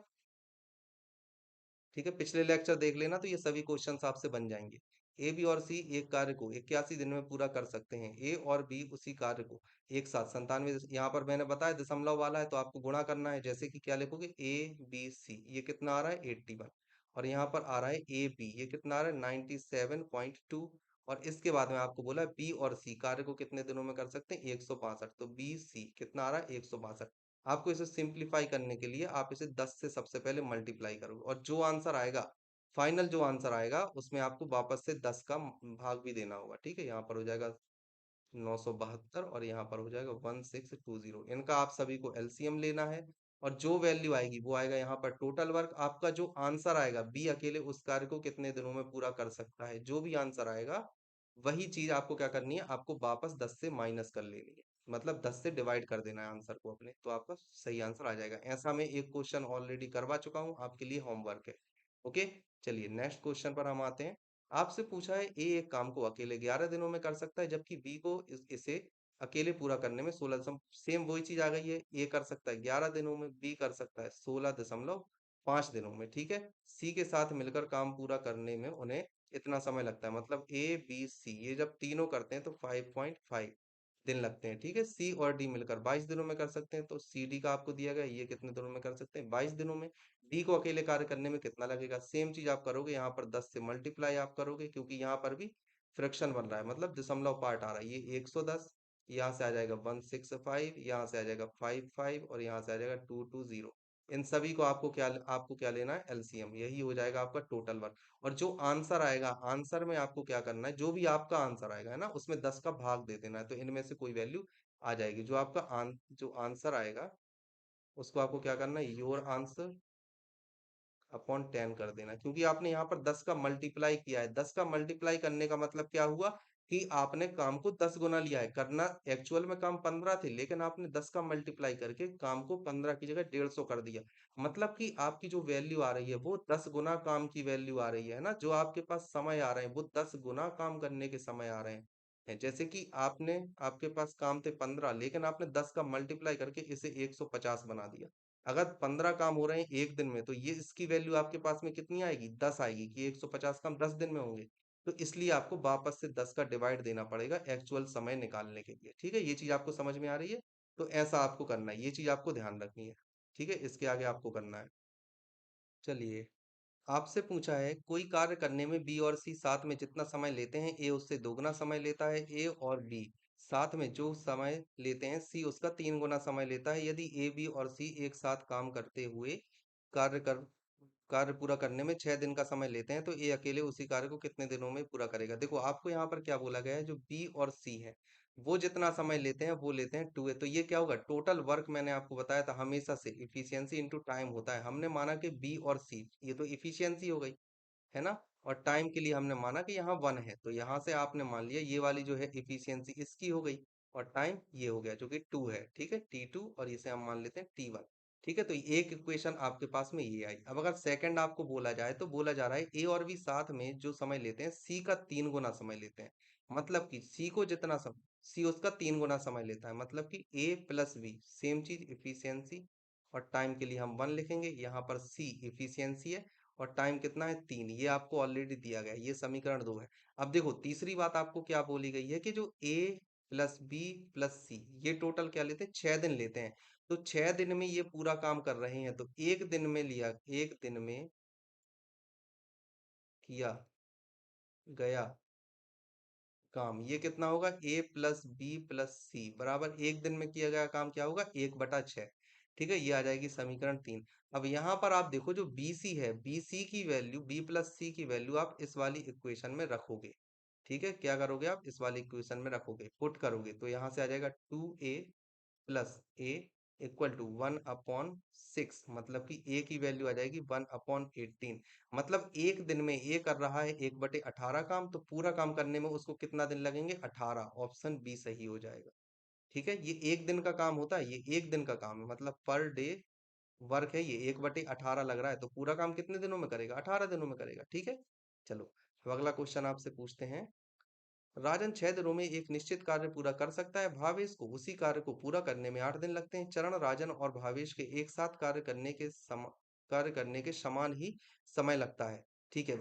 ठीक है, पिछले लेक्चर देख लेना तो ये सभी क्वेश्चंस आपसे बन जाएंगे। ए, बी और सी एक कार्य को 81 दिन में पूरा कर सकते हैं। ए और बी उसी कार्य को एक साथ 97, यहाँ पर मैंने बताया दशमलव वाला है तो आपको गुणा करना है। जैसे कि क्या लिखोगे, ए बी सी, ये कितना आ रहा है 81, और यहाँ पर आ रहा है ए बी, ये कितना आ रहा है 97.2, और इसके बाद में आपको बोला बी और सी कार्य को कितने दिनों में कर सकते हैं, 162, तो बी सी कितना आ रहा है 162। आपको इसे सिंप्लीफाई करने के लिए आप इसे 10 से सबसे पहले मल्टीप्लाई करोगे, और जो आंसर आएगा, फाइनल जो आंसर आएगा उसमें आपको वापस से 10 का भाग भी देना होगा। ठीक है, यहाँ पर हो जाएगा 972 और यहाँ पर हो जाएगा 1620। इनका आप सभी को एलसीएम लेना है, और जो वैल्यू आएगी वो आएगा यहाँ पर टोटल वर्क। आपका जो आंसर आएगा, बी अकेले उस कार्य को कितने दिनों में पूरा कर सकता है, जो भी आंसर आएगा वही चीज आपको क्या करनी है, आपको वापस 10 से माइनस कर लेनी है, मतलब 10 से डिवाइड कर देना है आंसर को अपने, तो आपका सही आंसर आ जाएगा। ऐसा मैं एक क्वेश्चन ऑलरेडी करवा चुका हूँ, आपके लिए होमवर्क है। ओके, चलिए नेक्स्ट क्वेश्चन पर हम आते हैं। आपसे पूछा है ए एक काम को अकेले 11 दिनों में कर सकता है, जबकि बी को इसे अकेले पूरा करने में 16 सेम वही चीज आ गई है। ए कर सकता है 11 दिनों में, बी कर सकता है 16.5 दिनों में। ठीक है, सी के साथ मिलकर काम पूरा करने में उन्हें इतना समय लगता है, मतलब ए बी सी ये जब तीनों करते हैं तो 5.5 दिन लगते हैं। ठीक है, सी और डी मिलकर 22 दिनों में कर सकते हैं, तो सी डी का आपको दिया गया, ये कितने दिनों में कर सकते हैं, 22 दिनों में। डी को अकेले कार्य करने में कितना लगेगा, सेम चीज आप करोगे, यहाँ पर 10 से मल्टीप्लाई आप करोगे, क्योंकि यहाँ पर भी फ्रैक्शन बन रहा है, मतलब दशमलव पार्ट आ रहा है। ये 110, यहाँ से आ जाएगा 165, यहाँ से आ जाएगा 55, और यहाँ से आ जाएगा 220। इन सभी को आपको क्या लेना है, एलसीएम, यही हो जाएगा आपका टोटल वर्क। और जो आंसर आएगा, आंसर में आपको क्या करना है, जो भी आपका आंसर आएगा है ना, उसमें 10 का भाग दे देना है, तो इनमें से कोई वैल्यू आ जाएगी। जो आंसर आएगा उसको आपको क्या करना है, योर आंसर अपॉन 10 कर देना, क्योंकि आपने यहाँ पर 10 का मल्टीप्लाई किया है। 10 का मल्टीप्लाई करने का मतलब क्या हुआ, कि आपने काम को 10 गुना लिया है। करना एक्चुअल में काम 15 थे, लेकिन आपने 10 का मल्टीप्लाई करके काम को 15 की जगह 150 कर दिया। मतलब कि आपकी जो वैल्यू आ रही है वो 10 गुना काम की वैल्यू आ रही है ना, जो आपके पास समय आ रहे हैं वो 10 गुना काम करने के समय आ रहे हैं। जैसे कि आपके पास काम थे 15, लेकिन आपने 10 का मल्टीप्लाई करके इसे 150 बना दिया। अगर 15 काम हो रहे हैं एक दिन में, तो ये इसकी वैल्यू आपके पास में कितनी आएगी, 10 आएगी, कि 150 काम 10 दिन में होंगे। तो इसलिए आपको वापस से 10 का डिवाइड देना पड़ेगा एक्चुअल समय निकालने के लिए। ठीक है, ये चीज आपको समझ में आ रही है? तो ऐसा आपको करना है, ये चीज आपको ध्यान रखनी है। ठीक है, इसके आगे आपको करना है। चलिए, आपसे पूछा है कोई कार्य करने में बी और सी साथ में जितना समय लेते हैं, ए उससे दोगुना समय लेता है। ए और बी साथ में जो समय लेते हैं, सी उसका 3 गुना समय लेता है। यदि ए, बी और सी एक साथ काम करते हुए कार्य कर कार्य पूरा करने में 6 दिन का समय लेते हैं, तो ए अकेले उसी कार्य को कितने दिनों में पूरा करेगा? देखो, आपको यहाँ पर क्या बोला गया है, जो बी और सी है वो जितना समय लेते हैं वो लेते हैं 2 ए, तो ये क्या होगा, टोटल वर्क। मैंने आपको बताया था हमेशा से इफिशियंसी इंटू टाइम होता है। हमने माना कि बी और सी, ये तो इफिशियंसी हो गई, है ना, और टाइम के लिए हमने माना कि यहाँ 1 है, तो यहाँ से आपने मान लिया ये वाली जो है इफिशियंसी इसकी हो गई, और टाइम ये हो गया जो कि 2 है। ठीक है, T2, और इसे हम मान लेते हैं T1। ठीक है, तो एक इक्वेशन आपके पास में ये आई। अब अगर सेकंड आपको बोला जाए, तो बोला जा रहा है ए और बी साथ में जो समय लेते हैं, सी का 3 गुना समय लेते हैं। मतलब कि सी को जितना समय, सी उसका 3 गुना समय लेता है, मतलब कि ए प्लस बी सेम चीज इफिशियंसी, और टाइम के लिए हम 1 लिखेंगे। यहाँ पर सी इफिशियंसी है, और टाइम कितना है 3, ये आपको ऑलरेडी दिया गया है, ये समीकरण 2 है। अब देखो, तीसरी बात आपको क्या बोली गई है, कि जो ए प्लस बी प्लस सी ये टोटल क्या लेते हैं, 6 दिन लेते हैं। तो 6 दिन में ये पूरा काम कर रहे हैं, तो एक दिन में लिया, एक दिन में किया गया काम ये कितना होगा, ए प्लस बी प्लस सी बराबर एक दिन में किया गया काम क्या होगा, 1/6। ठीक है, ये आ जाएगी समीकरण 3। अब यहाँ पर आप देखो, जो बी सी है, बी सी की वैल्यू, बी प्लस सी की वैल्यू आप इस वाली इक्वेशन में रखोगे। ठीक है, क्या करोगे आप इस वाले इक्वेशन में रखोगे, पुट करोगे, तो यहाँ से आ जाएगा 2a plus A equal to 1/6, मतलब कि ए की वैल्यू आ जाएगी 1/18। मतलब एक दिन में ए कर रहा है 1/18 काम, तो पूरा काम करने में उसको कितना दिन लगेंगे, 18। ऑप्शन बी सही हो जाएगा। ठीक है, ये एक दिन का काम होता है, ये एक दिन का काम है, मतलब पर डे वर्क है, ये 1/18 लग रहा है, तो पूरा काम कितने दिनों में करेगा, 18 दिनों में करेगा। ठीक है, चलो अब अगला क्वेश्चन आपसे पूछते हैं। राजन 6 दिनों में एक निश्चित कार्य पूरा कर सकता है, भावेश को उसी कार्य को पूरा करने में 8 दिन लगते हैं। चरण, राजन और भावेश के एक साथ कार्य करने के समान ही समय लगता है। ठीक है,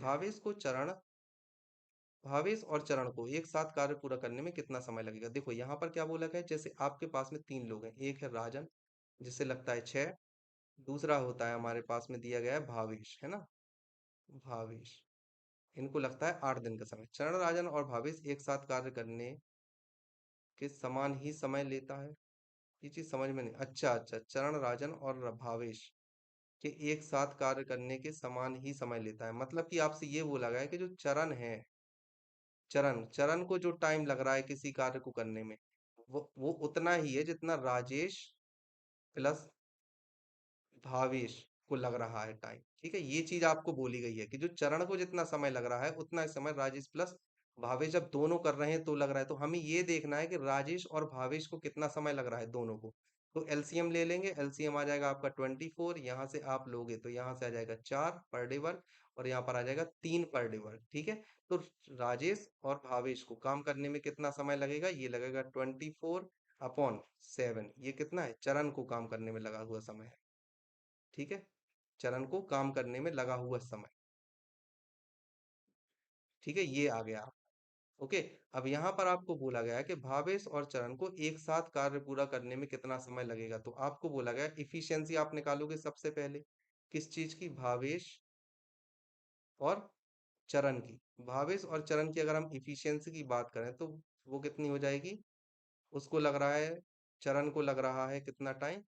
भावेश और चरण को एक साथ कार्य पूरा करने में कितना समय लगेगा। देखो यहाँ पर क्या बोला गया है, जैसे आपके पास में 3 लोग हैं, एक है राजन जिसे लगता है 6, दूसरा होता है हमारे पास में दिया गया है भावेश, है ना, भावेश, इनको लगता है 8 दिन का समय। चरण, राजन और भावेश एक साथ कार्य करने के समान ही समय लेता है, ये चीज समझ में नहीं। अच्छा अच्छा, चरण, राजन और भावेश के एक साथ कार्य करने के समान ही समय लेता है, मतलब कि आपसे ये बोला गया है कि जो चरण है, चरण चरण को जो टाइम लग रहा है किसी कार्य को करने में, वो उतना ही है जितना राजेश प्लस भावेश को लग रहा है टाइम। ठीक है, ये चीज आपको बोली गई है कि जो चरण को जितना समय लग रहा है उतना ही समय राजेश प्लस भावेश जब दोनों कर रहे हैं तो लग रहा है। तो हमें ये देखना है कि राजेश और भावेश को कितना समय लग रहा है दोनों को। तो एलसीएम ले लेंगे, एलसीएम आ जाएगा आपका 24, यहाँ से आप लोगे तो यहाँ से आ जाएगा 4 पर डे वर्क, और यहाँ पर आ जाएगा 3 पर डे वर्क। ठीक है, तो राजेश और भावेश को काम करने में कितना समय लगेगा, ये लगेगा 24/7। ये कितना है, चरण को काम करने में लगा हुआ समय है। ठीक है, चरण को काम करने में लगा हुआ समय। ठीक है, ये आ गया। ओके, अब यहाँ पर आपको बोला गया है कि भावेश और चरण को एक साथ कार्य पूरा करने में कितना समय लगेगा। तो आपको बोला गया इफिशियंसी आप निकालोगे सबसे पहले, किस चीज की, भावेश और चरण की। भावेश और चरण की अगर हम इफिशियंसी की बात करें तो वो कितनी हो जाएगी, उसको लग रहा है, चरण को लग रहा है कितना टाइम,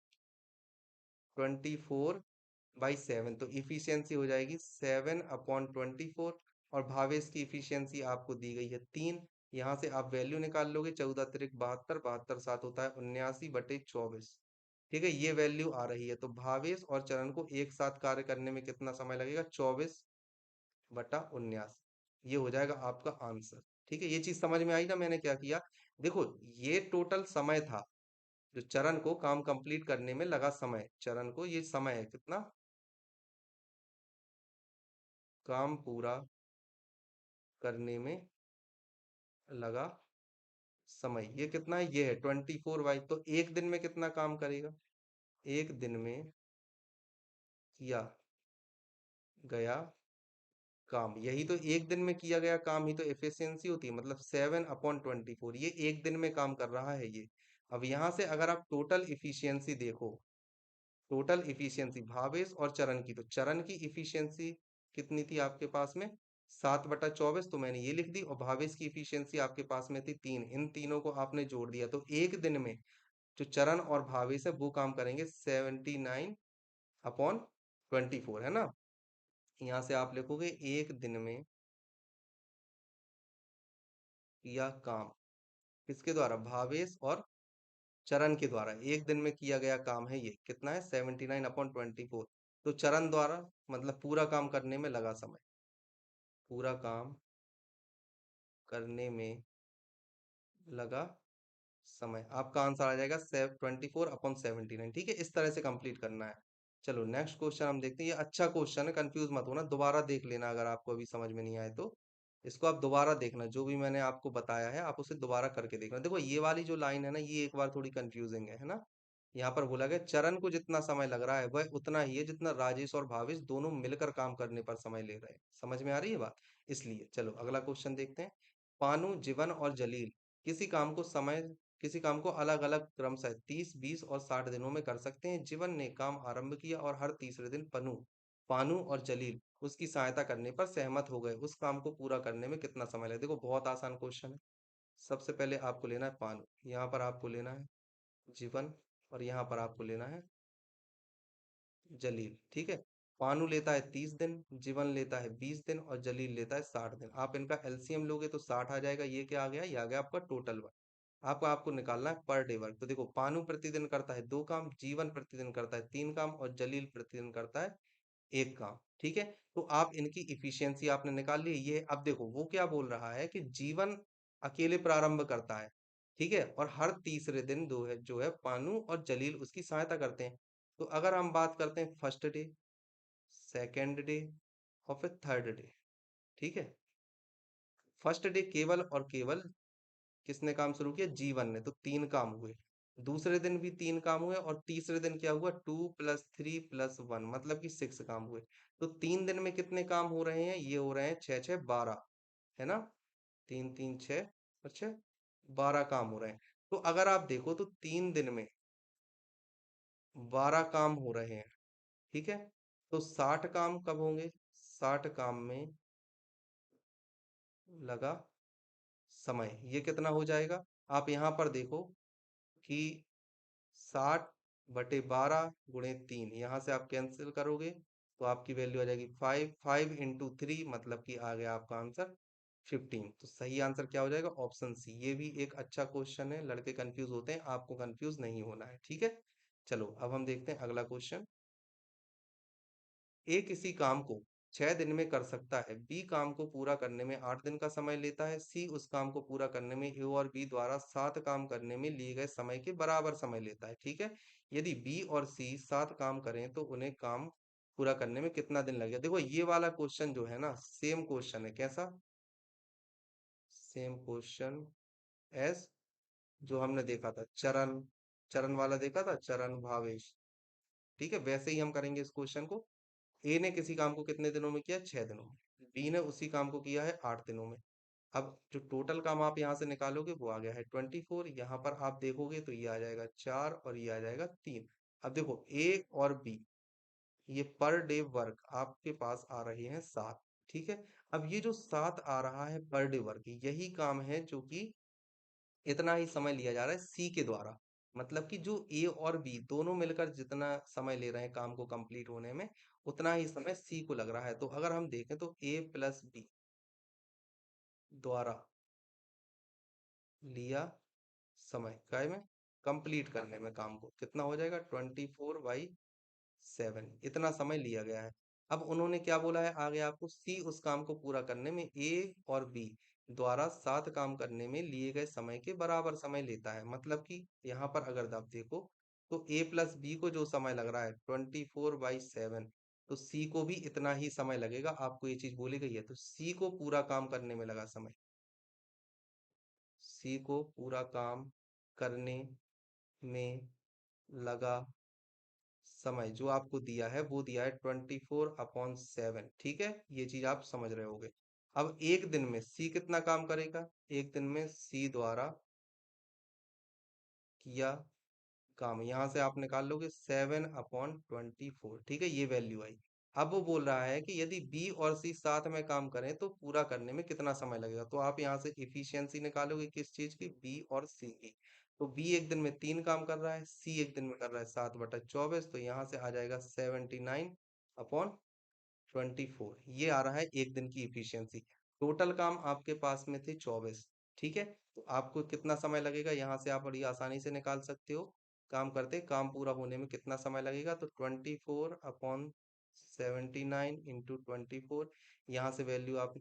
24/7, तो इफिशियंसी हो जाएगी 7/24। और भावेश की इफिशियंसी आपको दी गई है 3। यहाँ से आप वैल्यू निकाल लोगे, 14×3 = 72, 72×7 होता है 79/24। ठीक है, ये वैल्यू आ रही है। तो भावेश और चरण को एक साथ कार्य करने में कितना समय लगेगा, 24/79, ये हो जाएगा आपका आंसर। ठीक है, ये चीज समझ में आई ना मैंने क्या किया। देखो, ये टोटल समय था जो चरण को काम कंप्लीट करने में लगा समय, चरण को ये समय है कितना, काम पूरा करने में लगा समय, ये कितना है, ये है 24/, तो एक दिन में कितना काम करेगा, एक दिन में किया गया काम, यही तो एक दिन में किया गया काम ही तो एफिशिएंसी होती है, मतलब 7/24, ये एक दिन में काम कर रहा है ये। अब यहाँ से अगर आप टोटल इफिशियंसी देखो, टोटल इफिशियंसी भावेश और चरण की, तो चरण की इफिशियंसी कितनी थी आपके पास में, 7/24, तो मैंने ये लिख दी। और भावेश की इफिशियंसी आपके पास में थी 3, इन तीनों को आपने जोड़ दिया, तो एक दिन में जो चरण और भावेश है वो काम करेंगे 79/24, है ना। यहाँ से आप लिखोगे एक दिन में किया काम, किसके द्वारा, भावेश और चरण के द्वारा, एक दिन में किया गया काम है ये कितना है, 79/24। तो चरण द्वारा मतलब पूरा काम करने में लगा समय, पूरा काम करने में लगा समय, आपका आंसर आ जाएगा 24/79। ठीक है, इस तरह से कंप्लीट करना है। चलो नेक्स्ट क्वेश्चन हम देखते हैं, ये अच्छा क्वेश्चन है, कंफ्यूज मत होना, दोबारा देख लेना अगर आपको अभी समझ में नहीं आए तो। इसको आप दोबारा देखना, जो भी मैंने आपको बताया है आप उसे दोबारा करके देखना। देखो ये वाली जो लाइन है ना, ये एक बार थोड़ी कंफ्यूजिंग है ना। यहाँ पर बोला गया चरण को जितना समय लग रहा है वह उतना ही है जितना राजेश और भावेश दोनों मिलकर काम करने पर समय ले रहे हैं। समझ में आ रही है बात, इसलिए चलो अगला क्वेश्चन देखते हैं। पानु, जीवन और जलील किसी काम को समय किसी काम को अलग अलग क्रमशः 30, 20 और 60 दिनों में कर सकते हैं। जीवन ने काम आरंभ किया और हर तीसरे दिन पानु और जलील उसकी सहायता करने पर सहमत हो गए। उस काम को पूरा करने में कितना समय लगे। देखो बहुत आसान क्वेश्चन है। सबसे पहले आपको लेना है पानु, यहाँ पर आपको लेना है जीवन, और यहाँ पर आपको लेना है जलील। ठीक है, पानू लेता है 30 दिन, जीवन लेता है 20 दिन और जलील लेता है 60 दिन। आप इनका एलसीएम लोगे तो 60 आ जाएगा। ये क्या आ गया? ये आ गया आपका टोटल वर्क। आपको निकालना है पर डे वर्क। तो देखो, पानू प्रतिदिन करता है 2 काम, जीवन प्रतिदिन करता है 3 काम और जलील प्रतिदिन करता है 1 काम। ठीक है, तो आप इनकी इफिशियंसी आपने निकाल ली। ये अब देखो वो क्या बोल रहा है कि जीवन अकेले प्रारंभ करता है, ठीक है, और हर तीसरे दिन जो है पानू और जलील उसकी सहायता करते हैं। तो अगर हम बात करते हैं फर्स्ट डे, सेकेंड डे और फिर थर्ड डे, ठीक है, फर्स्ट डे केवल और केवल किसने काम शुरू किया? जीवन ने, तो 3 काम हुए। दूसरे दिन भी 3 काम हुए और तीसरे दिन क्या हुआ? 2 + 3 + 1 मतलब कि 6 काम हुए। तो 3 दिन में कितने काम हो रहे हैं? ये हो रहे हैं 6 6 12, है ना? 3 3 6 और 6 12 काम हो रहे हैं। तो अगर आप देखो तो 3 दिन में 12 काम हो रहे हैं, ठीक है। तो 60 काम कब होंगे? 60 काम में लगा समय, ये कितना हो जाएगा? आप यहाँ पर देखो कि 60/12 × 3, यहाँ से आप कैंसिल करोगे तो आपकी वैल्यू आ जाएगी 5। 5 × 3 मतलब कि आ गया आपका आंसर 15। तो सही आंसर क्या हो जाएगा? Option C. ये भी एक अच्छा क्वेश्चन है, लड़के कंफ्यूज होते हैं, आपको कंफ्यूज नहीं होना है, ठीक है। चलो अब हम देखते हैं अगला क्वेश्चन। ए किसी काम को 6 दिन में कर सकता है, बी काम को पूरा करने में 8 दिन का समय लेता है, सी उस काम को पूरा करने में ए और बी द्वारा 7 काम करने में लिए गए समय के बराबर समय लेता है, ठीक है। यदि बी और सी 7 काम करें तो उन्हें काम पूरा करने में कितना दिन लगेगा? देखो ये वाला क्वेश्चन जो है ना, सेम क्वेश्चन है। कैसा? सेम क्वेश्चन एस जो हमने देखा था, चरण चरण वाला देखा था, चरण भावेश, ठीक है, वैसे ही हम करेंगे इस क्वेश्चन को। ए ने किसी काम को कितने दिनों में किया? 6 दिनों में। बी ने उसी काम को किया है 8 दिनों में। अब जो टोटल काम आप यहाँ से निकालोगे वो आ गया है 24। यहाँ पर आप देखोगे तो ये आ जाएगा 4 और ये आ जाएगा 3। अब देखो ए और बी, ये पर डे वर्क आपके पास आ रहे हैं 7, ठीक है। अब ये जो 7 आ रहा है पर डे वर्क, यही काम है जो कि इतना ही समय लिया जा रहा है सी के द्वारा। मतलब कि जो ए और बी दोनों मिलकर जितना समय ले रहे हैं काम को कंप्लीट होने में, उतना ही समय सी को लग रहा है। तो अगर हम देखें तो ए प्लस बी द्वारा लिया समय काय में कंप्लीट करने में, काम को कितना हो जाएगा? 24/7 इतना समय लिया गया है। अब उन्होंने क्या बोला है आगे आपको? सी उस काम को पूरा करने में ए और बी द्वारा 7 काम करने में लिए गए समय के बराबर समय लेता है। मतलब कि यहाँ पर अगर आप देखो तो ए प्लस बी को जो समय लग रहा है 24/7, तो सी को भी इतना ही समय लगेगा। आपको ये चीज बोली गई है, तो सी को पूरा काम करने में लगा समय, सी को पूरा काम करने में लगा समय जो आपको दिया है वो दिया है 24/7, ठीक है। ये चीज आप समझ रहे होगे। अब एक दिन में सी कितना काम करेगा? एक दिन में सी द्वारा किया काम, यहां से आप निकाल लोगे 7/24, ठीक है, ये वैल्यू आई। अब वो बोल रहा है कि यदि बी और सी साथ में काम करें तो पूरा करने में कितना समय लगेगा? तो आप यहाँ से इफिशियंसी निकालोगे किस चीज की? बी और सी की। तो बी एक दिन में 3 काम कर रहा है, सी एक दिन में कर रहा है 7/24, तो यहाँ से आ जाएगा 79/24। ये आ रहा है एक दिन की इफिशियंसी। टोटल काम आपके पास में थे 24, ठीक है। तो आपको कितना समय लगेगा यहाँ से आप बड़ी आसानी से निकाल सकते हो। काम करते काम पूरा होने में कितना समय लगेगा? तो 24/79 × 24, यहाँ से वैल्यू आप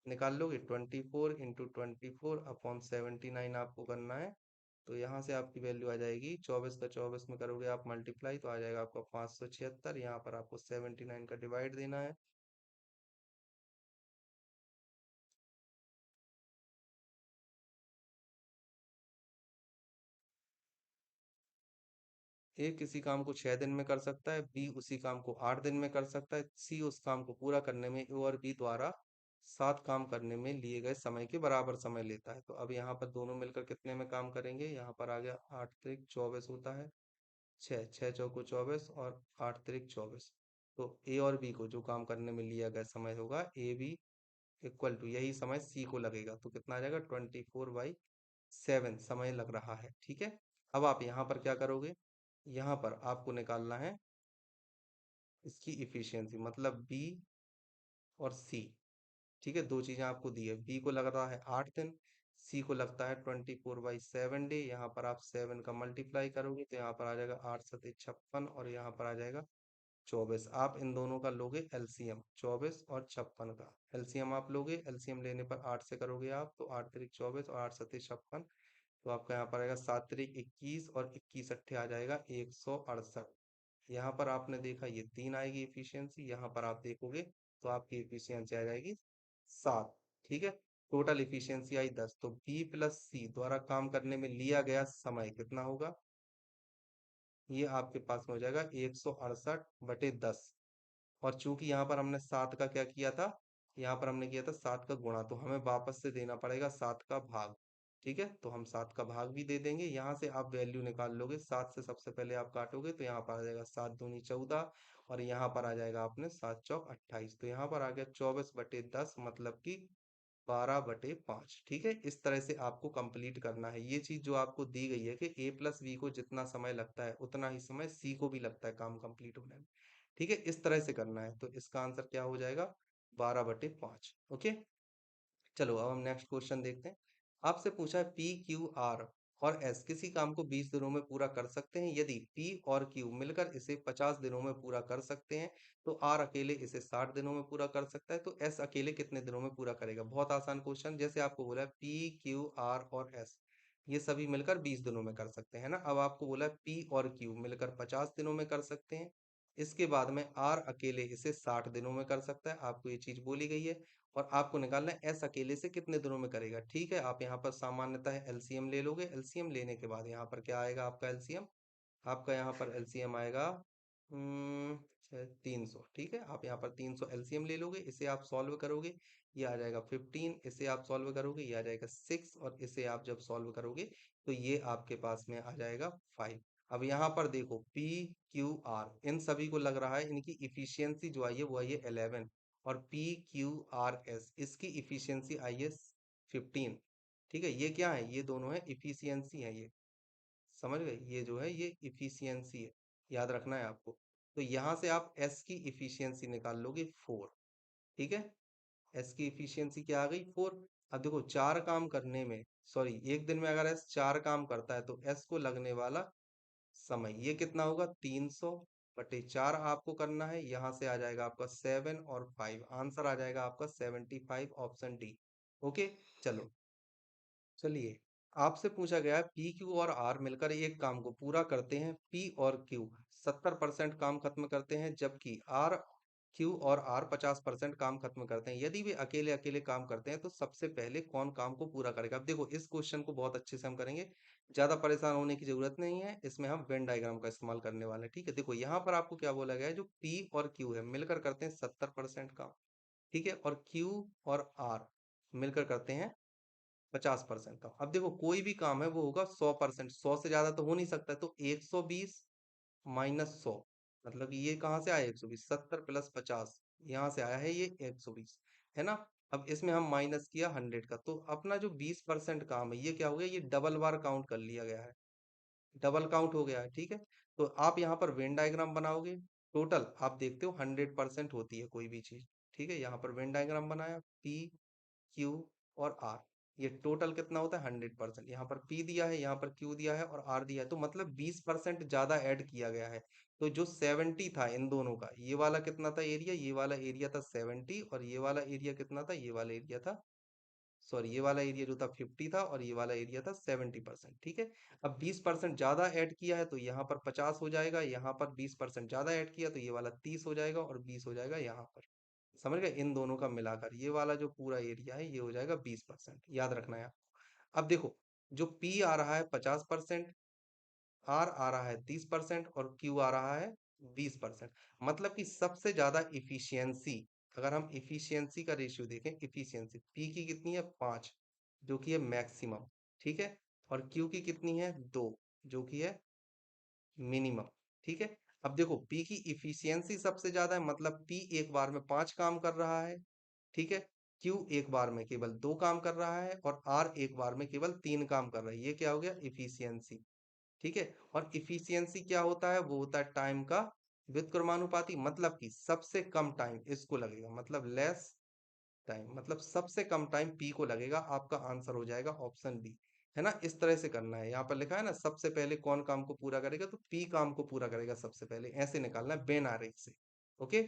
निकाल लोगे। 24 × 24/79 आपको करना है। तो यहाँ से आपकी वैल्यू आ जाएगी 24 का 24 में करोगे आप मल्टीप्लाई, तो आ जाएगा आपका 576। यहाँ पर आपको 79 का डिवाइड देना है। ए किसी काम को 6 दिन में कर सकता है, बी उसी काम को 8 दिन में कर सकता है, सी उस काम को पूरा करने में ए और बी द्वारा 7 काम करने में लिए गए समय के बराबर समय लेता है। तो अब यहाँ पर दोनों मिलकर कितने में काम करेंगे? यहाँ पर आ गया 8 × 3 = 24 होता है, 6 6 × 4 = 24 और 8 × 3 = 24। तो ए और बी को जो काम करने में लिया गया समय होगा, ए बी इक्वल टू यही समय सी को लगेगा। तो कितना आ जाएगा? 24/7 समय लग रहा है, ठीक है। अब आप यहाँ पर क्या करोगे? यहाँ पर आपको निकालना है इसकी इफिशियंसी मतलब बी और सी। ठीक है, दो चीजें आपको दी है, बी को लग रहा है 8 दिन, सी को लगता है 24/7 डे। यहाँ पर आप 7 का मल्टीप्लाई करोगे तो यहाँ पर आ जाएगा 8×7 = 56 और यहाँ पर आ जाएगा 24। आप इन दोनों का लोगे एलसीएम, 24 और 56 का एलसीएम आप लोगे। एलसीएम लेने पर 8 से करोगे आप तो 8×3 = 24 और 8×7 = 56। तो आपका यहाँ पर आएगा 7×3 = 21 और 21 आ जाएगा 168। यहाँ पर आपने देखा ये 3 आएगी इफिशियंसी, यहाँ पर आप देखोगे तो आपकी इफिशियंसी आ जाएगी 7। ठीक है, टोटल इफिशियंसी आई 10। तो बी प्लस सी द्वारा काम करने में लिया गया समय कितना होगा, ये आपके पास में हो जाएगा 168/10। और चूंकि यहाँ पर हमने 7 का क्या किया था, यहाँ पर हमने किया था 7 का गुणा, तो हमें वापस से देना पड़ेगा 7 का भाग। ठीक है, तो हम 7 का भाग भी दे देंगे। यहाँ से आप वैल्यू निकाल लोगे, 7 से सबसे पहले आप काटोगे तो यहाँ पर आ जाएगा 7×2 = 14 और यहाँ पर आ जाएगा आपने 7×4 = 28। तो यहाँ पर आ गया 24/10 मतलब कि 12/5। ठीक है, इस तरह से आपको कंप्लीट करना है। ये चीज जो आपको दी गई है कि ए प्लस बी को जितना समय लगता है उतना ही समय सी को भी लगता है काम कंप्लीट होने में। ठीक है, इस तरह से करना है। तो इसका आंसर क्या हो जाएगा, 12/5। ओके, चलो अब हम नेक्स्ट क्वेश्चन देखते हैं। आपसे पूछा है पी क्यू आर और एस किसी काम को 20 दिनों में पूरा कर सकते हैं। यदि पी और क्यू मिलकर इसे 50 दिनों में पूरा कर सकते हैं तो आर अकेले इसे 60 दिनों में पूरा कर सकता है, तो एस अकेले कितने दिनों में पूरा करेगा। बहुत आसान क्वेश्चन, जैसे आपको बोला है पी क्यू आर और एस ये सभी मिलकर 20 दिनों में कर सकते हैं ना। अब आपको बोला है पी और क्यू मिलकर 50 दिनों में कर सकते हैं। इसके बाद में आर अकेले इसे 60 दिनों में कर सकता है, आपको ये चीज बोली गई है। और आपको निकालना है एस अकेले से कितने दिनों में करेगा। ठीक है, आप यहाँ पर सामान्यतः एलसीएम ले लोगे। एलसीएम लेने के बाद यहाँ पर क्या आएगा आपका एलसीएम, आपका यहाँ पर एलसीएम आएगा 300। ठीक है, आप यहाँ पर 300 एलसीएम ले लोगे, इसे आप सॉल्व करोगे ये आ जाएगा 15, इसे आप सॉल्व करोगे ये आ जाएगा 6 और इसे आप जब सॉल्व करोगे तो ये आपके पास में आ जाएगा 5। अब यहाँ पर देखो पी क्यू आर इन सभी को लग रहा है इनकी इफिशियंसी जो आई है वो आई है 11 और पी क्यू आर एस इसकी इफिशियंसी आई है 15। ठीक है, ये क्या है, ये दोनों है इफिशियंसी है, ये समझ गए, ये जो है ये इफिशियंसी है, याद रखना है आपको। तो यहां से आप एस की इफिशियंसी निकाल लोगे 4। ठीक है, एस की इफिशियंसी क्या आ गई 4। अब देखो चार काम करने में, सॉरी एक दिन में अगर एस 4 काम करता है तो एस को लगने वाला समय ये कितना होगा 300/4 आपको करना है। यहां से आ जाएगा आपका 7 और 5, आंसर आ जाएगा आपका 75, ऑप्शन डी। ओके, चलो चलिए, आपसे पूछा गया है पी क्यू और आर मिलकर एक काम को पूरा करते हैं। पी और क्यू 70% काम खत्म करते हैं जबकि आर क्यू और आर 50% काम खत्म करते हैं। यदि वे अकेले अकेले काम करते हैं तो सबसे पहले कौन काम को पूरा करेगा। अब देखो इस क्वेश्चन को बहुत अच्छे से हम करेंगे, ज्यादा परेशान होने की जरूरत नहीं है, इसमें हम वेन डायग्राम का इस्तेमाल करने वाले हैं। ठीक है, देखो यहाँ पर आपको क्या बोला गया है, जो पी और क्यू है मिलकर करते हैं 70% काम। ठीक है, और क्यू और आर मिलकर करते हैं 50% का। अब देखो कोई भी काम है वो होगा 100%, 100 से ज्यादा तो हो नहीं सकता, तो 120 माइनस 100 मतलब कि ये कहाँ से आया 120, 70 + 50 यहाँ से आया है ये 120, है ना। अब इसमें हम माइनस किया 100 का, तो अपना जो 20% काम है ये क्या हो गया, ये डबल बार काउंट कर लिया गया है, डबल काउंट हो गया है। ठीक है, तो आप यहाँ पर वेन डायग्राम बनाओगे, टोटल आप देखते हो 100% होती है कोई भी चीज। ठीक है, यहाँ पर वेन डायग्राम बनाया पी क्यू और आर, ये टोटल कितना होता है 100%। यहाँ पर पी दिया है, यहाँ पर क्यू दिया है और आर दिया है, तो मतलब 20% ज्यादा ऐड किया गया है। तो जो 70 था इन दोनों का, ये वाला कितना था एरिया, ये वाला एरिया था 70 और ये वाला एरिया कितना था, ये वाला एरिया था, सॉरी ये वाला एरिया जो था 50 था और ये वाला एरिया था 70%। ठीक है, अब 20% ज्यादा ऐड किया है तो यहाँ पर 50 हो जाएगा, यहाँ पर 20% ज्यादा ऐड किया तो ये वाला 30 हो जाएगा और 20 हो जाएगा यहाँ पर। समझ गए, इन दोनों का मिलाकर ये वाला जो पूरा एरिया है ये हो जाएगा 20%, याद रखना है आपको। अब देखो जो पी आ रहा है 50%, आर आ रहा है 30% और क्यू आ रहा है 20%, मतलब कि सबसे ज्यादा इफिशियंसी, अगर हम इफिशियंसी का रेशियो देखें, इफिशियंसी पी की कितनी है 5 जो कि है मैक्सिमम। ठीक है, और क्यू की कितनी है 2 जो कि है मिनिमम। ठीक है, अब देखो पी की इफिशियंसी सबसे ज्यादा है मतलब पी एक बार में 5 काम कर रहा है। ठीक है, क्यू एक बार में केवल 2 काम कर रहा है और आर एक बार में केवल 3 काम कर रहा है। ये क्या हो गया इफिशियंसी। ठीक है, और इफिशियंसी क्या होता है, वो होता है टाइम का व्युत्क्रमानुपाती मतलब कि सबसे कम टाइम इसको लगेगा, मतलब लेस टाइम, मतलब सबसे कम टाइम पी को लगेगा। आपका आंसर हो जाएगा ऑप्शन बी, है ना। इस तरह से करना है, यहाँ पर लिखा है ना सबसे पहले कौन काम को पूरा करेगा, तो पी काम को पूरा करेगा सबसे पहले, ऐसे निकालना है बेन आरेख से। ओके,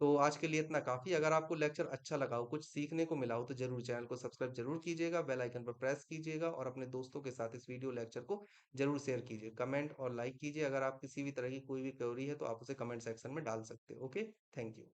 तो आज के लिए इतना काफी। अगर आपको लेक्चर अच्छा लगा हो, कुछ सीखने को मिला हो, तो जरूर चैनल को सब्सक्राइब जरूर कीजिएगा, बेल आइकन पर प्रेस कीजिएगा और अपने दोस्तों के साथ इस वीडियो लेक्चर को जरूर शेयर कीजिए। कमेंट और लाइक कीजिए। अगर आप किसी भी तरह की कोई भी क्वेरी है तो आप उसे कमेंट सेक्शन में डाल सकते हो। Okay, thank you.